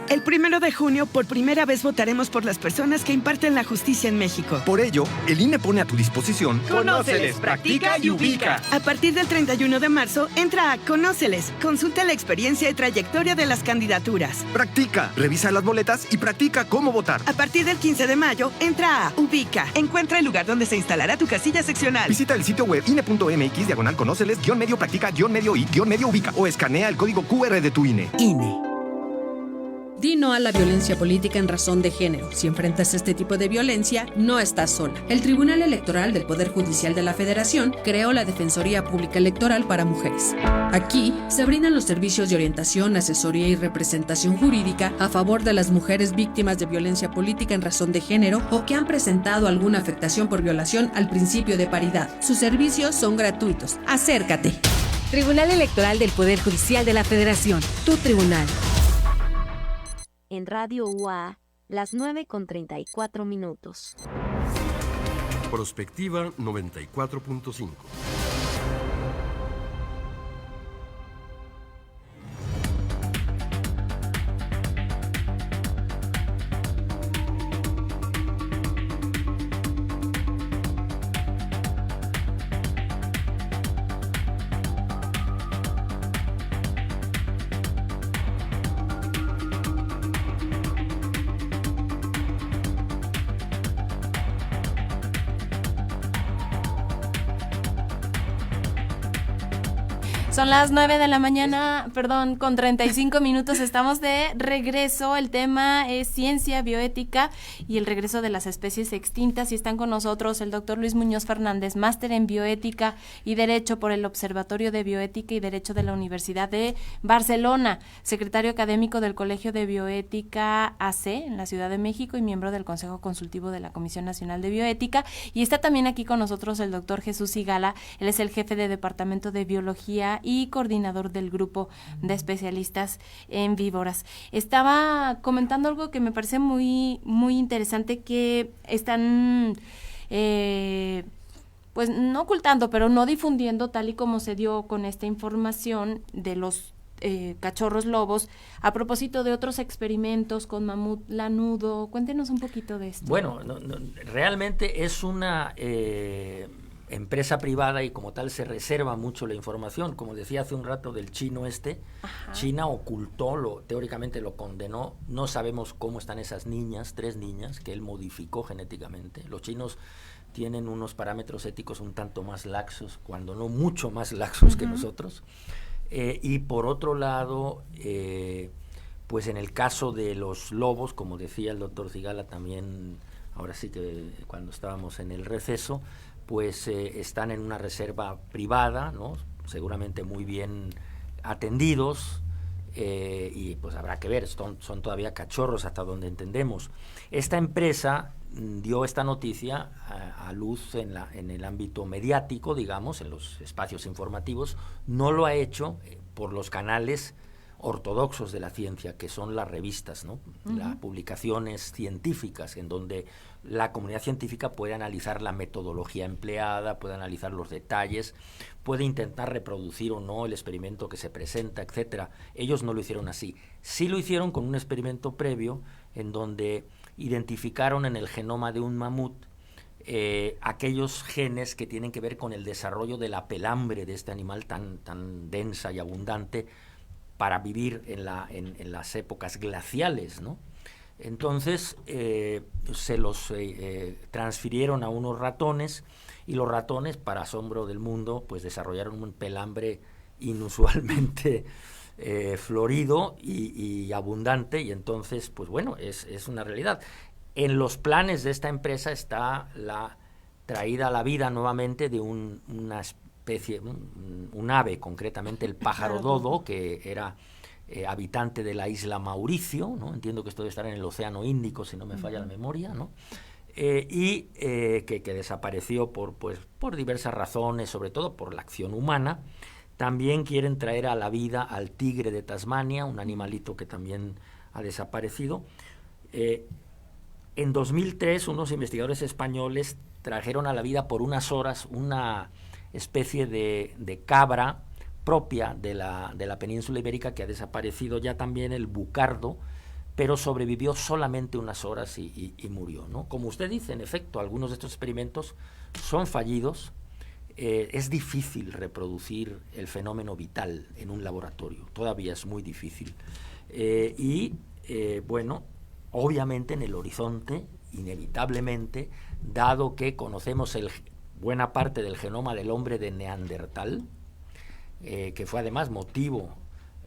El 1 de junio, por primera vez, votaremos por las personas que imparten la justicia en México.
Por ello, el INE pone a tu disposición
Conóceles, practica y ubica. A partir del 31 de marzo, entra a Conóceles. Consulta la experiencia y trayectoria de las candidaturas.
Practica, revisa las boletas y practica cómo votar.
A partir del 15 de mayo, entra a Ubica. Encuentra el lugar donde se instalará tu casilla seccional.
Visita el sitio web ine.mx/conóceles-medio practica-medio y-medio ubica o escanea el código QR de tu INE.
INE.
Di no a la violencia política en razón de género. Si enfrentas este tipo de violencia, no estás sola. El Tribunal Electoral del Poder Judicial de la Federación creó la Defensoría Pública Electoral para Mujeres. Aquí se brindan los servicios de orientación, asesoría y representación jurídica a favor de las mujeres víctimas de violencia política en razón de género o que han presentado alguna afectación por violación al principio de paridad. Sus servicios son gratuitos. Acércate.
Tribunal Electoral del Poder Judicial de la Federación. Tu tribunal.
En Radio UA, las 9:34.
Prospectiva 94.5.
Son las 9 de la mañana, con 35 minutos. Estamos de regreso. El tema es ciencia, bioética y el regreso de las especies extintas. Y están con nosotros el doctor Luis Muñoz Fernández, máster en bioética y derecho por el Observatorio de Bioética y Derecho de la Universidad de Barcelona, secretario académico del Colegio de Bioética AC en la Ciudad de México y miembro del Consejo Consultivo de la Comisión Nacional de Bioética. Y está también aquí con nosotros el doctor Jesús Sigala. Él es el jefe de Departamento de Biología y coordinador del grupo de especialistas en víboras. Estaba comentando algo que me parece muy, muy interesante, que están pues no ocultando, pero no difundiendo, tal y como se dio con esta información de los cachorros lobos, a propósito de otros experimentos con mamut lanudo. Cuéntenos un poquito de esto.
Bueno, realmente es una empresa privada y como tal se reserva mucho la información. Como decía hace un rato del chino Ajá. China ocultó, teóricamente lo condenó. No sabemos cómo están esas niñas, 3 niñas que él modificó genéticamente. Los chinos tienen unos parámetros éticos un tanto más laxos, cuando no mucho más laxos que nosotros. Y por otro lado, pues en el caso de los lobos, como decía el doctor Sigala también, ahora sí que cuando estábamos en el receso, pues están en una reserva privada, ¿no? Seguramente muy bien atendidos, y pues habrá que ver, son todavía cachorros hasta donde entendemos. Esta empresa dio esta noticia a luz en el ámbito mediático, digamos, en los espacios informativos. No lo ha hecho por los canales ortodoxos de la ciencia, que son las revistas, ¿no? Las publicaciones científicas, en donde la comunidad científica puede analizar la metodología empleada, puede analizar los detalles, puede intentar reproducir o no el experimento que se presenta, etcétera. Ellos no lo hicieron así. Sí lo hicieron con un experimento previo en donde identificaron en el genoma de un mamut aquellos genes que tienen que ver con el desarrollo de la pelambre de este animal tan densa y abundante para vivir en las épocas glaciales, ¿no? Entonces se los transfirieron a unos ratones, y los ratones, para asombro del mundo, pues desarrollaron un pelambre inusualmente florido y abundante, y entonces, pues bueno, es una realidad. En los planes de esta empresa está la traída a la vida nuevamente de una especie, un ave, concretamente el pájaro dodo, que era habitante de la isla Mauricio, ¿no? Entiendo que esto debe estar en el Océano Índico, si no me falla la memoria, ¿no? Que desapareció por diversas razones, sobre todo por la acción humana. También quieren traer a la vida al tigre de Tasmania, un animalito que también ha desaparecido. En 2003, unos investigadores españoles trajeron a la vida por unas horas una especie de cabra propia de la península ibérica, que ha desaparecido ya también, el bucardo, pero sobrevivió solamente unas horas y murió, ¿no? Como usted dice, en efecto, algunos de estos experimentos son fallidos. Es difícil reproducir el fenómeno vital en un laboratorio, todavía es muy difícil. Bueno, obviamente en el horizonte, inevitablemente, dado que conocemos buena parte del genoma del hombre de Neandertal, que fue además motivo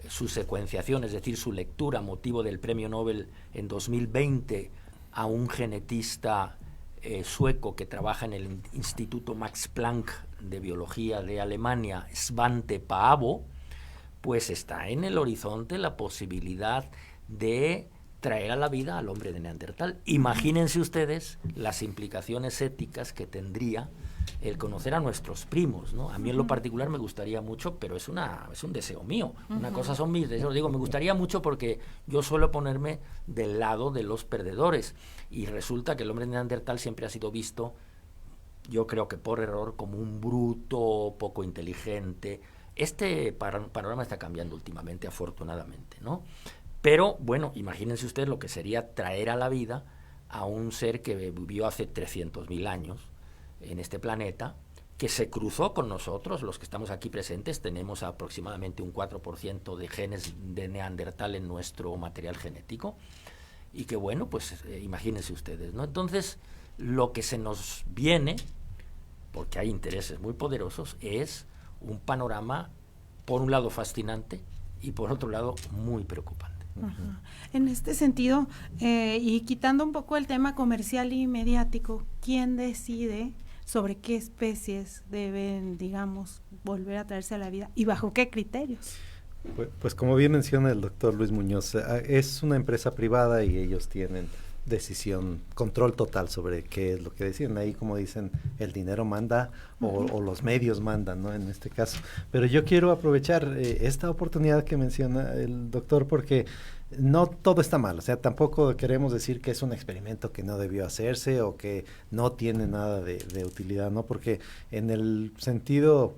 su secuenciación, es decir, su lectura, motivo del premio Nobel en 2020 a un genetista sueco que trabaja en el Instituto Max Planck de Biología de Alemania, Svante Paavo, pues está en el horizonte la posibilidad de traer a la vida al hombre de Neandertal. Imagínense ustedes las implicaciones éticas que tendría el conocer a nuestros primos, ¿no? A mí en lo particular me gustaría mucho, pero es un deseo mío. Una cosa son mis deseos, digo, me gustaría mucho porque yo suelo ponerme del lado de los perdedores, y resulta que el hombre de Neandertal siempre ha sido visto, yo creo que por error, como un bruto, poco inteligente. Este panorama está cambiando últimamente, afortunadamente, ¿no? Pero, bueno, imagínense ustedes lo que sería traer a la vida a un ser que vivió hace 300.000 años en este planeta, que se cruzó con nosotros, los que estamos aquí presentes, tenemos aproximadamente un 4% de genes de Neandertal en nuestro material genético, y que, bueno, pues imagínense ustedes, ¿no? Entonces, lo que se nos viene, porque hay intereses muy poderosos, es un panorama, por un lado, fascinante y por otro lado, muy preocupante.
Ajá. En este sentido, y quitando un poco el tema comercial y mediático, ¿quién decide sobre qué especies deben, digamos, volver a traerse a la vida y bajo qué criterios?
Pues como bien menciona el doctor Luis Muñoz, es una empresa privada y ellos tienen decisión, control total sobre qué es lo que deciden. Ahí, como dicen, el dinero manda o los medios mandan, ¿no? En este caso. Pero yo quiero aprovechar esta oportunidad que menciona el doctor, porque no todo está mal. O sea, tampoco queremos decir que es un experimento que no debió hacerse o que no tiene nada de utilidad, ¿no? Porque en el sentido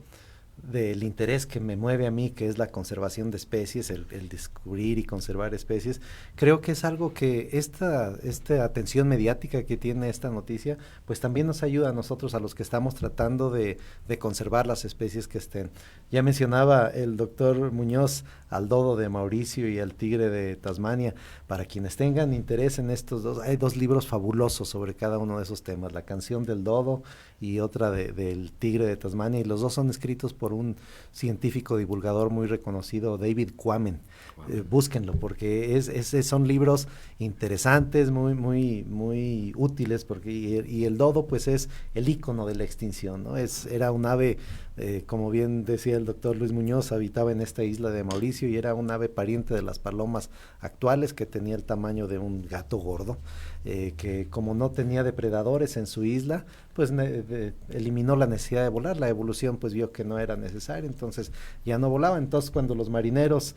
del interés que me mueve a mí, que es la conservación de especies, el descubrir y conservar especies, creo que es algo que esta atención mediática que tiene esta noticia, pues también nos ayuda a nosotros, a los que estamos tratando de conservar las especies que estén. Ya mencionaba el doctor Muñoz al dodo de Mauricio y al tigre de Tasmania. Para quienes tengan interés en estos dos, hay 2 libros fabulosos sobre cada uno de esos temas, La canción del dodo y otra del tigre de Tasmania, y los 2 son escritos por un científico divulgador muy reconocido, David Quammen. Búsquenlo, porque son libros interesantes, muy útiles, porque y el dodo pues es el ícono de la extinción, ¿no? Era un ave, como bien decía el doctor Luis Muñoz, habitaba en esta isla de Mauricio y era un ave pariente de las palomas actuales, que tenía el tamaño de un gato gordo, que como no tenía depredadores en su isla, pues eliminó la necesidad de volar. La evolución pues vio que no era necesario, entonces ya no volaba. Entonces cuando los marineros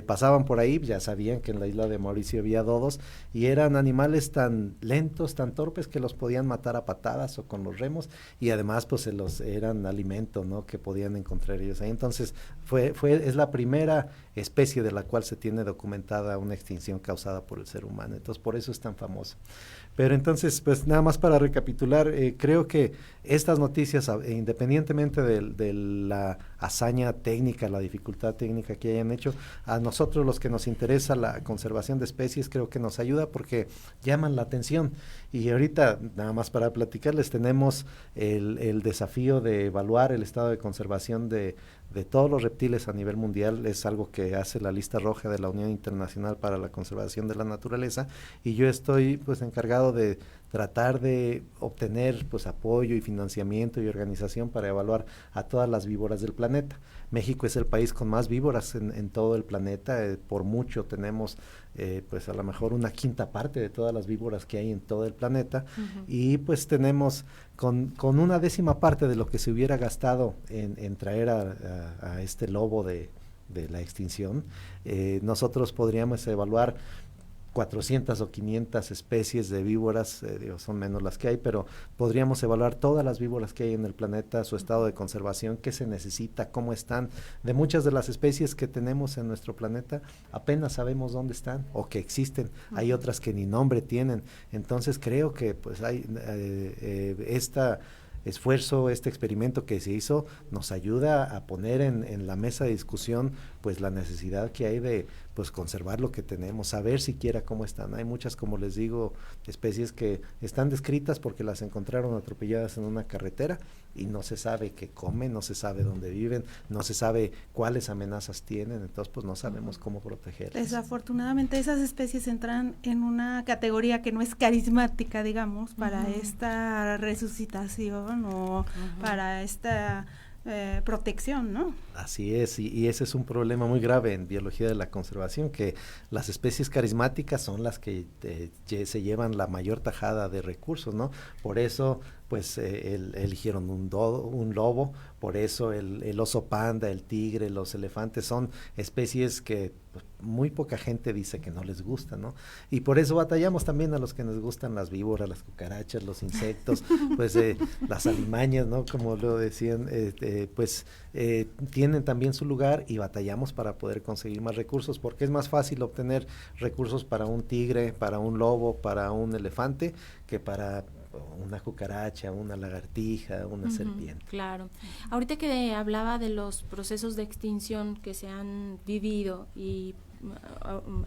pasaban por ahí, ya sabían que en la isla de Mauricio había dodos, y eran animales tan lentos, tan torpes, que los podían matar a patadas o con los remos, y además pues eran alimento, ¿no?, que podían encontrar ellos ahí. Entonces es la primera especie de la cual se tiene documentada una extinción causada por el ser humano, entonces por eso es tan famoso. Pero entonces, pues nada más para recapitular, creo que estas noticias, independientemente de la hazaña técnica, la dificultad técnica que hayan hecho, a nosotros los que nos interesa la conservación de especies, creo que nos ayuda porque llaman la atención. Y ahorita, nada más para platicarles, tenemos el desafío de evaluar el estado de conservación de todos los reptiles a nivel mundial. Es algo que hace la lista roja de la Unión Internacional para la Conservación de la Naturaleza, y yo estoy pues encargado de tratar de obtener pues apoyo y financiamiento y organización para evaluar a todas las víboras del planeta. México es el país con más víboras en todo el planeta, por mucho tenemos pues a lo mejor 1/5 parte de todas las víboras que hay en todo el planeta, y pues tenemos con 1/10 parte de lo que se hubiera gastado en traer a este lobo de la extinción, nosotros podríamos evaluar 400 o 500 especies de víboras, son menos las que hay, pero podríamos evaluar todas las víboras que hay en el planeta, su estado de conservación, qué se necesita, cómo están. De muchas de las especies que tenemos en nuestro planeta, apenas sabemos dónde están o que existen, hay otras que ni nombre tienen. Entonces creo que pues hay esfuerzo, este experimento que se hizo, nos ayuda a poner en la mesa de discusión pues la necesidad que hay de pues conservar lo que tenemos, saber siquiera cómo están. Hay muchas, como les digo, especies que están descritas porque las encontraron atropelladas en una carretera y no se sabe qué comen, no se sabe dónde viven, no se sabe cuáles amenazas tienen, entonces pues no sabemos cómo protegerlas.
Desafortunadamente esas especies entran en una categoría que no es carismática, digamos, para esta resucitación o para esta protección, ¿no?
Así es, y ese es un problema muy grave en biología de la conservación, que las especies carismáticas son las que se llevan la mayor tajada de recursos, ¿no? Por eso, pues, eligieron un lobo, por eso el oso panda, el tigre, los elefantes son especies que pues, muy poca gente dice que no les gusta, ¿no? Y por eso batallamos también a los que nos gustan las víboras, las cucarachas, los insectos, pues las alimañas, ¿no? Como lo decían, tienen también su lugar y batallamos para poder conseguir más recursos, porque es más fácil obtener recursos para un tigre, para un lobo, para un elefante, que para una cucaracha, una lagartija, una serpiente.
Claro. Ahorita que hablaba de los procesos de extinción que se han vivido y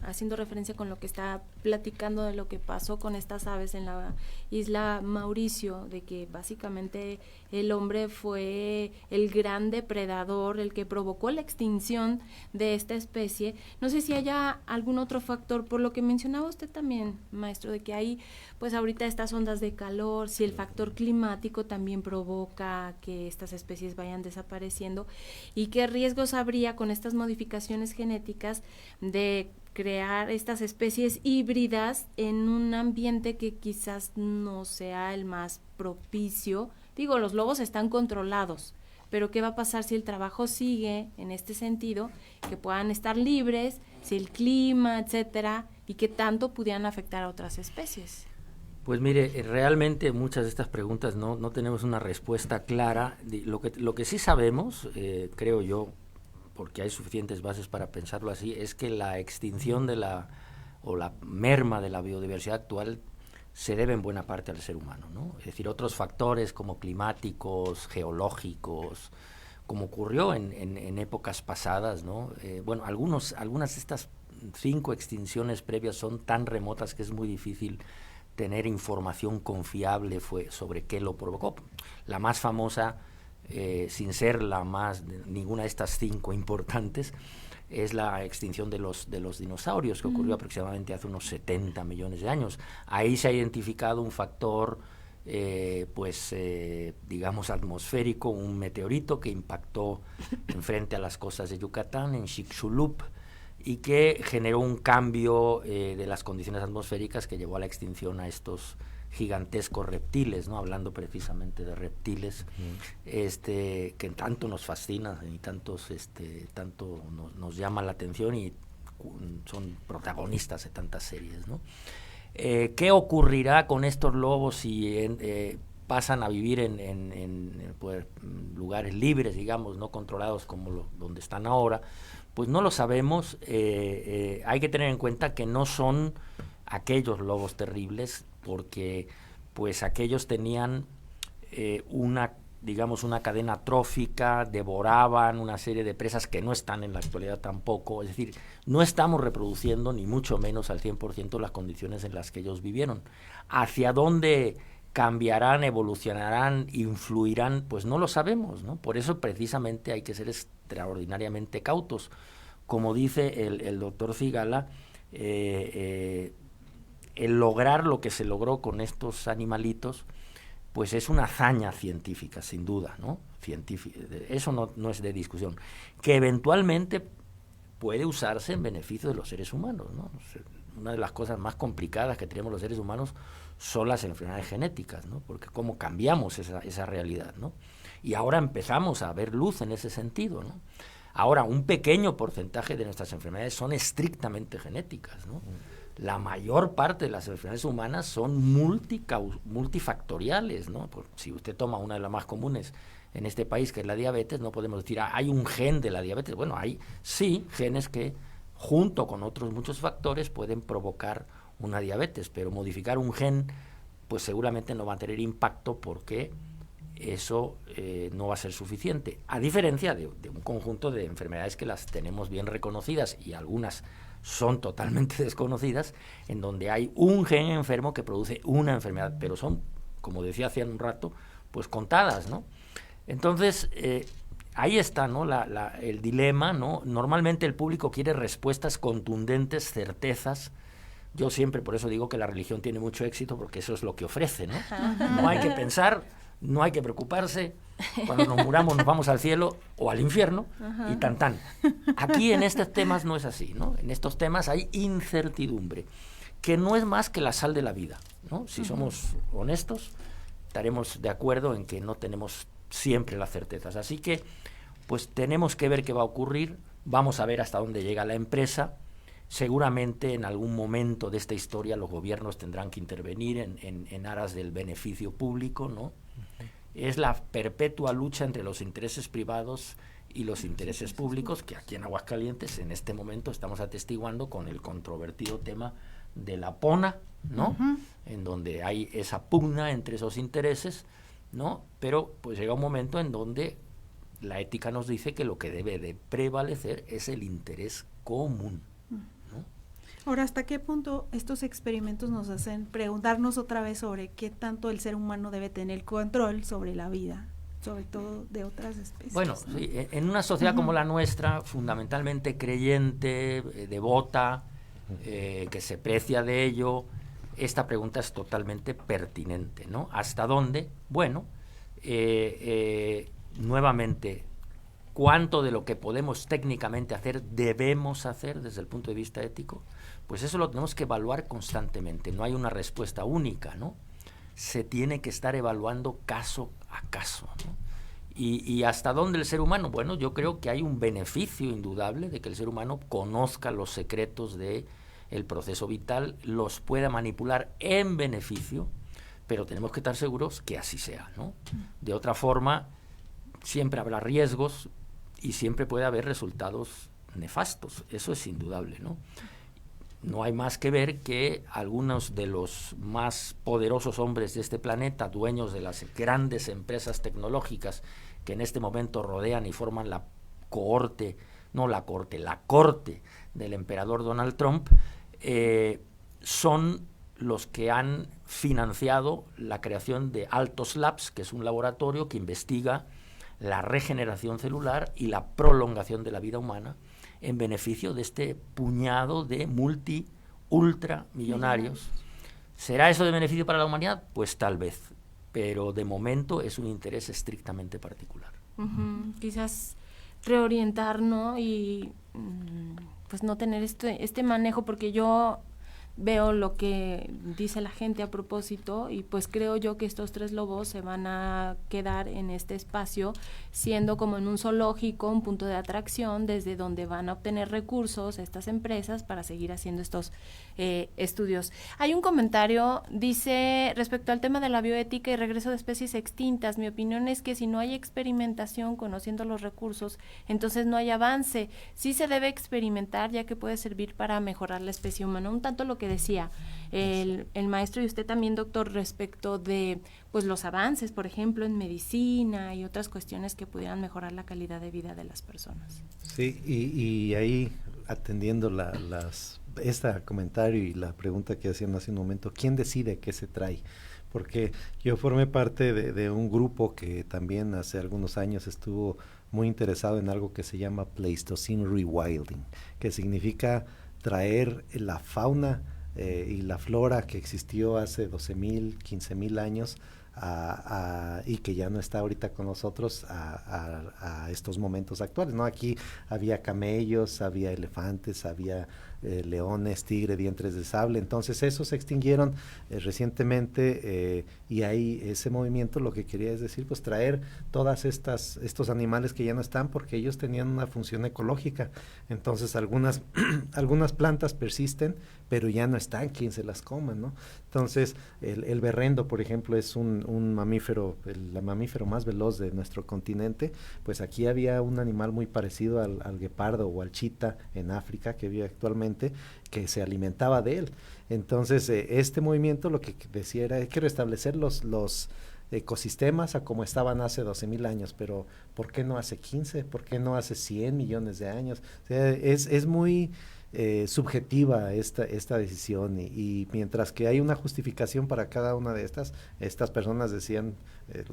haciendo referencia con lo que está platicando de lo que pasó con estas aves en la isla Mauricio, de que básicamente el hombre fue el gran depredador, el que provocó la extinción de esta especie. No sé si haya algún otro factor, por lo que mencionaba usted también, maestro, de que hay pues ahorita estas ondas de calor, si el factor climático también provoca que estas especies vayan desapareciendo, y qué riesgos habría con estas modificaciones genéticas de crear estas especies híbridas en un ambiente que quizás no sea el más propicio. Digo, los lobos están controlados, pero ¿qué va a pasar si el trabajo sigue en este sentido? Que puedan estar libres, si el clima, etcétera, y qué tanto pudieran afectar a otras especies.
Pues mire, realmente muchas de estas preguntas no tenemos una respuesta clara. Lo que sí sabemos, creo yo, porque hay suficientes bases para pensarlo así, es que la extinción la merma de la biodiversidad actual se debe en buena parte al ser humano, ¿no? Es decir, otros factores como climáticos, geológicos, como ocurrió en épocas pasadas, ¿no? Algunas de estas 5 extinciones previas son tan remotas que es muy difícil tener información confiable sobre qué lo provocó. La más famosa, sin ser ninguna de estas 5 importantes, es la extinción de los dinosaurios, que ocurrió aproximadamente hace unos 70 millones de años. Ahí se ha identificado un factor, digamos, atmosférico, un meteorito que impactó enfrente a las costas de Yucatán, en Chicxulub, y que generó un cambio de las condiciones atmosféricas que llevó a la extinción a estos gigantescos reptiles, ¿no? Hablando precisamente de reptiles, que tanto nos fascinan y tanto nos llama la atención y son protagonistas de tantas series, ¿no? ¿Qué ocurrirá con estos lobos si pasan a vivir en lugares libres, digamos, no controlados como donde están ahora? Pues no lo sabemos. Hay que tener en cuenta que no son aquellos lobos terribles, porque pues aquellos tenían una cadena trófica, devoraban una serie de presas que no están en la actualidad tampoco. Es decir, no estamos reproduciendo ni mucho menos al 100% las condiciones en las que ellos vivieron. ¿Hacia dónde cambiarán, evolucionarán, influirán? Pues no lo sabemos, ¿no? Por eso precisamente hay que ser extraordinariamente cautos. Como dice el doctor Cigala, el lograr lo que se logró con estos animalitos, pues es una hazaña científica, sin duda, ¿no? Eso no es de discusión. Que eventualmente puede usarse en beneficio de los seres humanos, ¿no? Una de las cosas más complicadas que tenemos los seres humanos son las enfermedades genéticas, ¿no? Porque cómo cambiamos esa realidad, ¿no? Y ahora empezamos a ver luz en ese sentido, ¿no? Ahora, un pequeño porcentaje de nuestras enfermedades son estrictamente genéticas, ¿no? La mayor parte de las enfermedades humanas son multifactoriales, ¿no? Si usted toma una de las más comunes en este país, que es la diabetes, no podemos decir, hay un gen de la diabetes. Bueno, hay sí genes que, junto con otros muchos factores, pueden provocar una diabetes, pero modificar un gen, pues seguramente no va a tener impacto, porque eso no va a ser suficiente, a diferencia de un conjunto de enfermedades que las tenemos bien reconocidas y algunas son totalmente desconocidas, en donde hay un gen enfermo que produce una enfermedad, pero son, como decía hace un rato, pues contadas, ¿no? Entonces, ahí está, ¿no? El dilema, ¿no? Normalmente el público quiere respuestas contundentes, certezas. Yo siempre por eso digo que la religión tiene mucho éxito, porque eso es lo que ofrece, ¿no? No hay que pensar, no hay que preocuparse, cuando nos muramos nos vamos al cielo o al infierno, y tan tan. Aquí en estos temas no es así, ¿no? En estos temas hay incertidumbre, que no es más que la sal de la vida, ¿no? Si somos honestos, estaremos de acuerdo en que no tenemos siempre las certezas. Así que, pues tenemos que ver qué va a ocurrir, vamos a ver hasta dónde llega la empresa. Seguramente en algún momento de esta historia los gobiernos tendrán que intervenir en aras del beneficio público, ¿no? Es la perpetua lucha entre los intereses privados y los intereses públicos, que aquí en Aguascalientes en este momento estamos atestiguando con el controvertido tema de la PONA, ¿no? En donde hay esa pugna entre esos intereses, ¿no? Pero pues llega un momento en donde la ética nos dice que lo que debe de prevalecer es el interés común.
Ahora, ¿hasta qué punto estos experimentos nos hacen preguntarnos otra vez sobre qué tanto el ser humano debe tener control sobre la vida, sobre todo de otras especies?
Bueno, ¿no? Sí, en una sociedad como la nuestra, fundamentalmente creyente, devota, que se precia de ello, esta pregunta es totalmente pertinente, ¿no? ¿Hasta dónde? Bueno, nuevamente, ¿cuánto de lo que podemos técnicamente hacer debemos hacer desde el punto de vista ético? Pues eso lo tenemos que evaluar constantemente, no hay una respuesta única, ¿no? Se tiene que estar evaluando caso a caso, ¿no? ¿Y hasta dónde el ser humano? Bueno, yo creo que hay un beneficio indudable de que el ser humano conozca los secretos del proceso vital, los pueda manipular en beneficio, pero tenemos que estar seguros que así sea, ¿no? De otra forma, siempre habrá riesgos y siempre puede haber resultados nefastos, eso es indudable, ¿no? No hay más que ver que algunos de los más poderosos hombres de este planeta, dueños de las grandes empresas tecnológicas que en este momento rodean y forman la corte del emperador Donald Trump, son los que han financiado la creación de Altos Labs, que es un laboratorio que investiga la regeneración celular y la prolongación de la vida humana en beneficio de este puñado de ultramillonarios. ¿Será eso de beneficio para la humanidad? Pues tal vez, pero de momento es un interés estrictamente particular.
Quizás reorientar, ¿no? Y pues no tener este manejo, porque yo veo lo que dice la gente a propósito y pues creo yo que estos tres lobos se van a quedar en este espacio siendo como en un zoológico, un punto de atracción desde donde van a obtener recursos estas empresas para seguir haciendo estos estudios. Hay un comentario, dice, respecto al tema de la bioética y regreso de especies extintas, mi opinión es que si no hay experimentación conociendo los recursos, entonces no hay avance. Sí se debe experimentar ya que puede servir para mejorar la especie humana. Un tanto lo que decía el maestro y usted también, doctor, respecto de pues los avances, por ejemplo, en medicina y otras cuestiones que pudieran mejorar la calidad de vida de las personas.
Sí, y ahí atendiendo este comentario y la pregunta que hacían hace un momento, ¿quién decide qué se trae? Porque yo formé parte de un grupo que también hace algunos años estuvo muy interesado en algo que se llama Pleistocene Rewilding, que significa traer la fauna y la flora que existió hace 12,000, 15,000 años y que ya no está ahorita con nosotros a estos momentos actuales, ¿no? Aquí había camellos, había elefantes, había leones, tigre, dientes de sable, entonces esos se extinguieron recientemente y ahí ese movimiento lo que quería es decir, pues traer todas estos animales que ya no están porque ellos tenían una función ecológica, entonces algunas plantas persisten, pero ya no están quien se las coma, ¿no? Entonces el berrendo, por ejemplo, es un mamífero, el mamífero más veloz de nuestro continente, pues aquí había un animal muy parecido al guepardo o al chita en África que vive actualmente, que se alimentaba de él. Entonces este movimiento lo que decía era hay que restablecer los ecosistemas a como estaban hace 12,000 años, pero ¿por qué no hace 15? ¿Por qué no hace 100 millones de años? O sea, es muy subjetiva esta decisión y mientras que hay una justificación para cada una de estas personas decían,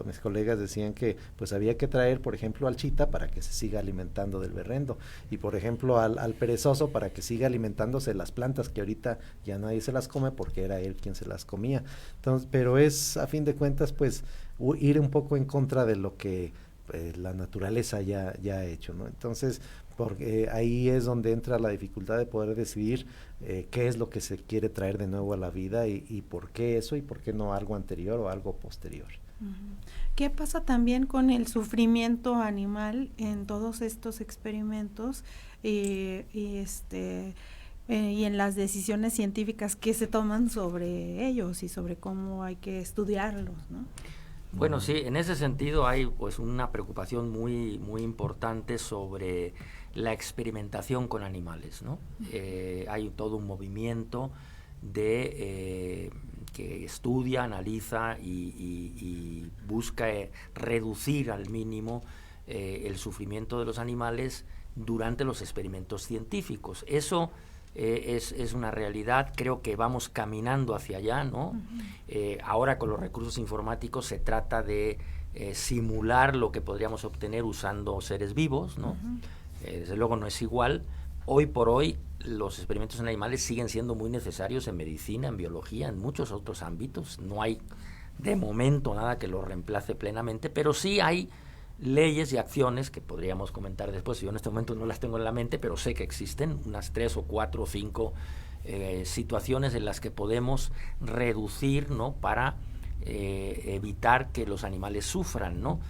mis colegas decían que pues había que traer, por ejemplo, al chita para que se siga alimentando del berrendo y, por ejemplo, al perezoso para que siga alimentándose de las plantas que ahorita ya nadie se las come porque era él quien se las comía. Entonces, pero es, a fin de cuentas, pues ir un poco en contra de lo que la naturaleza ya ha hecho, ¿no? Entonces, porque ahí es donde entra la dificultad de poder decidir qué es lo que se quiere traer de nuevo a la vida y por qué eso y por qué no algo anterior o algo posterior.
¿Qué pasa también con el sufrimiento animal en todos estos experimentos y en las decisiones científicas que se toman sobre ellos y sobre cómo hay que estudiarlos, ¿no?
Bueno, sí, en ese sentido hay pues una preocupación muy, muy importante sobre la experimentación con animales, ¿no? Hay todo un movimiento que estudia, analiza y busca reducir al mínimo el sufrimiento de los animales durante los experimentos científicos. Eso es una realidad, creo que vamos caminando hacia allá, ¿no? Ahora con los recursos informáticos se trata de simular lo que podríamos obtener usando seres vivos, ¿no? Desde luego no es igual. Hoy por hoy los experimentos en animales siguen siendo muy necesarios en medicina, en biología, en muchos otros ámbitos. No hay de momento nada que los reemplace plenamente, pero sí hay leyes y acciones que podríamos comentar después. Yo en este momento no las tengo en la mente, pero sé que existen unas 3 o 4 o 5 situaciones en las que podemos reducir, ¿no? Para evitar que los animales sufran, ¿no?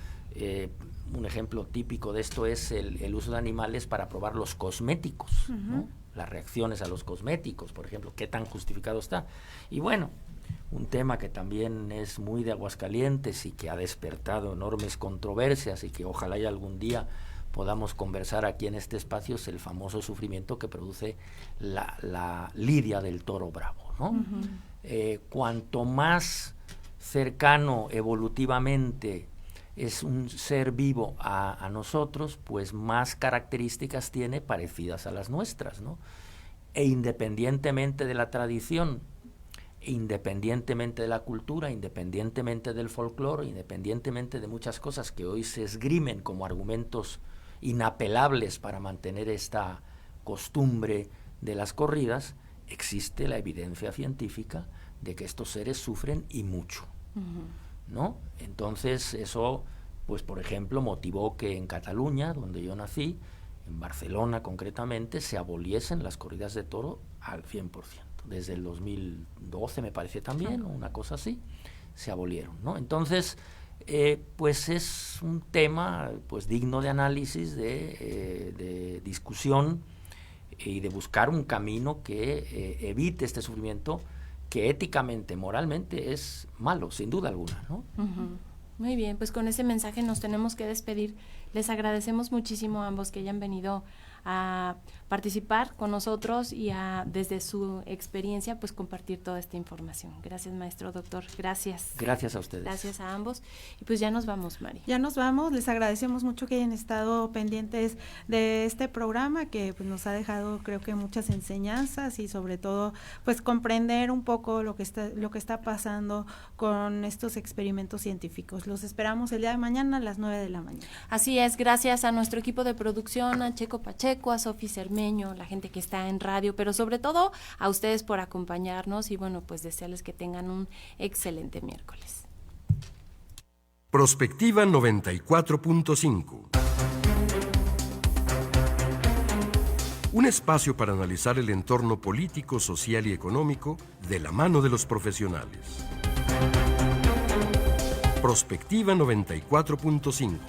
Un ejemplo típico de esto es el uso de animales para probar los cosméticos, ¿no? Las reacciones a los cosméticos, por ejemplo, qué tan justificado está. Y bueno, un tema que también es muy de Aguascalientes y que ha despertado enormes controversias y que ojalá y algún día podamos conversar aquí en este espacio, es el famoso sufrimiento que produce la lidia del toro bravo, ¿no? Cuanto más cercano evolutivamente es un ser vivo a nosotros, pues más características tiene parecidas a las nuestras, ¿no? E independientemente de la tradición, independientemente de la cultura, independientemente del folclore, independientemente de muchas cosas que hoy se esgrimen como argumentos inapelables para mantener esta costumbre de las corridas, existe la evidencia científica de que estos seres sufren y mucho, ¿no? Entonces eso, pues por ejemplo, motivó que en Cataluña, donde yo nací, en Barcelona concretamente, se aboliesen las corridas de toro al 100%. Desde el 2012 me parece también, o una cosa así, se abolieron, ¿no? Entonces, pues es un tema pues digno de análisis, de discusión y de buscar un camino que evite este sufrimiento que éticamente, moralmente es malo, sin duda alguna, ¿no?
Muy bien, pues con ese mensaje nos tenemos que despedir. Les agradecemos muchísimo a ambos que hayan venido a participar con nosotros y desde su experiencia pues compartir toda esta información. Gracias, maestro, doctor, gracias.
Gracias a ustedes.
Gracias a ambos. Y pues ya nos vamos, Mari.
Ya nos vamos, les agradecemos mucho que hayan estado pendientes de este programa que pues nos ha dejado creo que muchas enseñanzas y sobre todo pues comprender un poco lo que está pasando con estos experimentos científicos. Los esperamos el día de mañana a las 9 de la mañana.
Así es, gracias a nuestro equipo de producción, a Checo Pacheco, a Sofi Cermeño, la gente que está en radio, pero sobre todo a ustedes por acompañarnos y bueno, pues desearles que tengan un excelente miércoles.
Prospectiva 94.5. Un espacio para analizar el entorno político, social y económico de la mano de los profesionales. Prospectiva 94.5.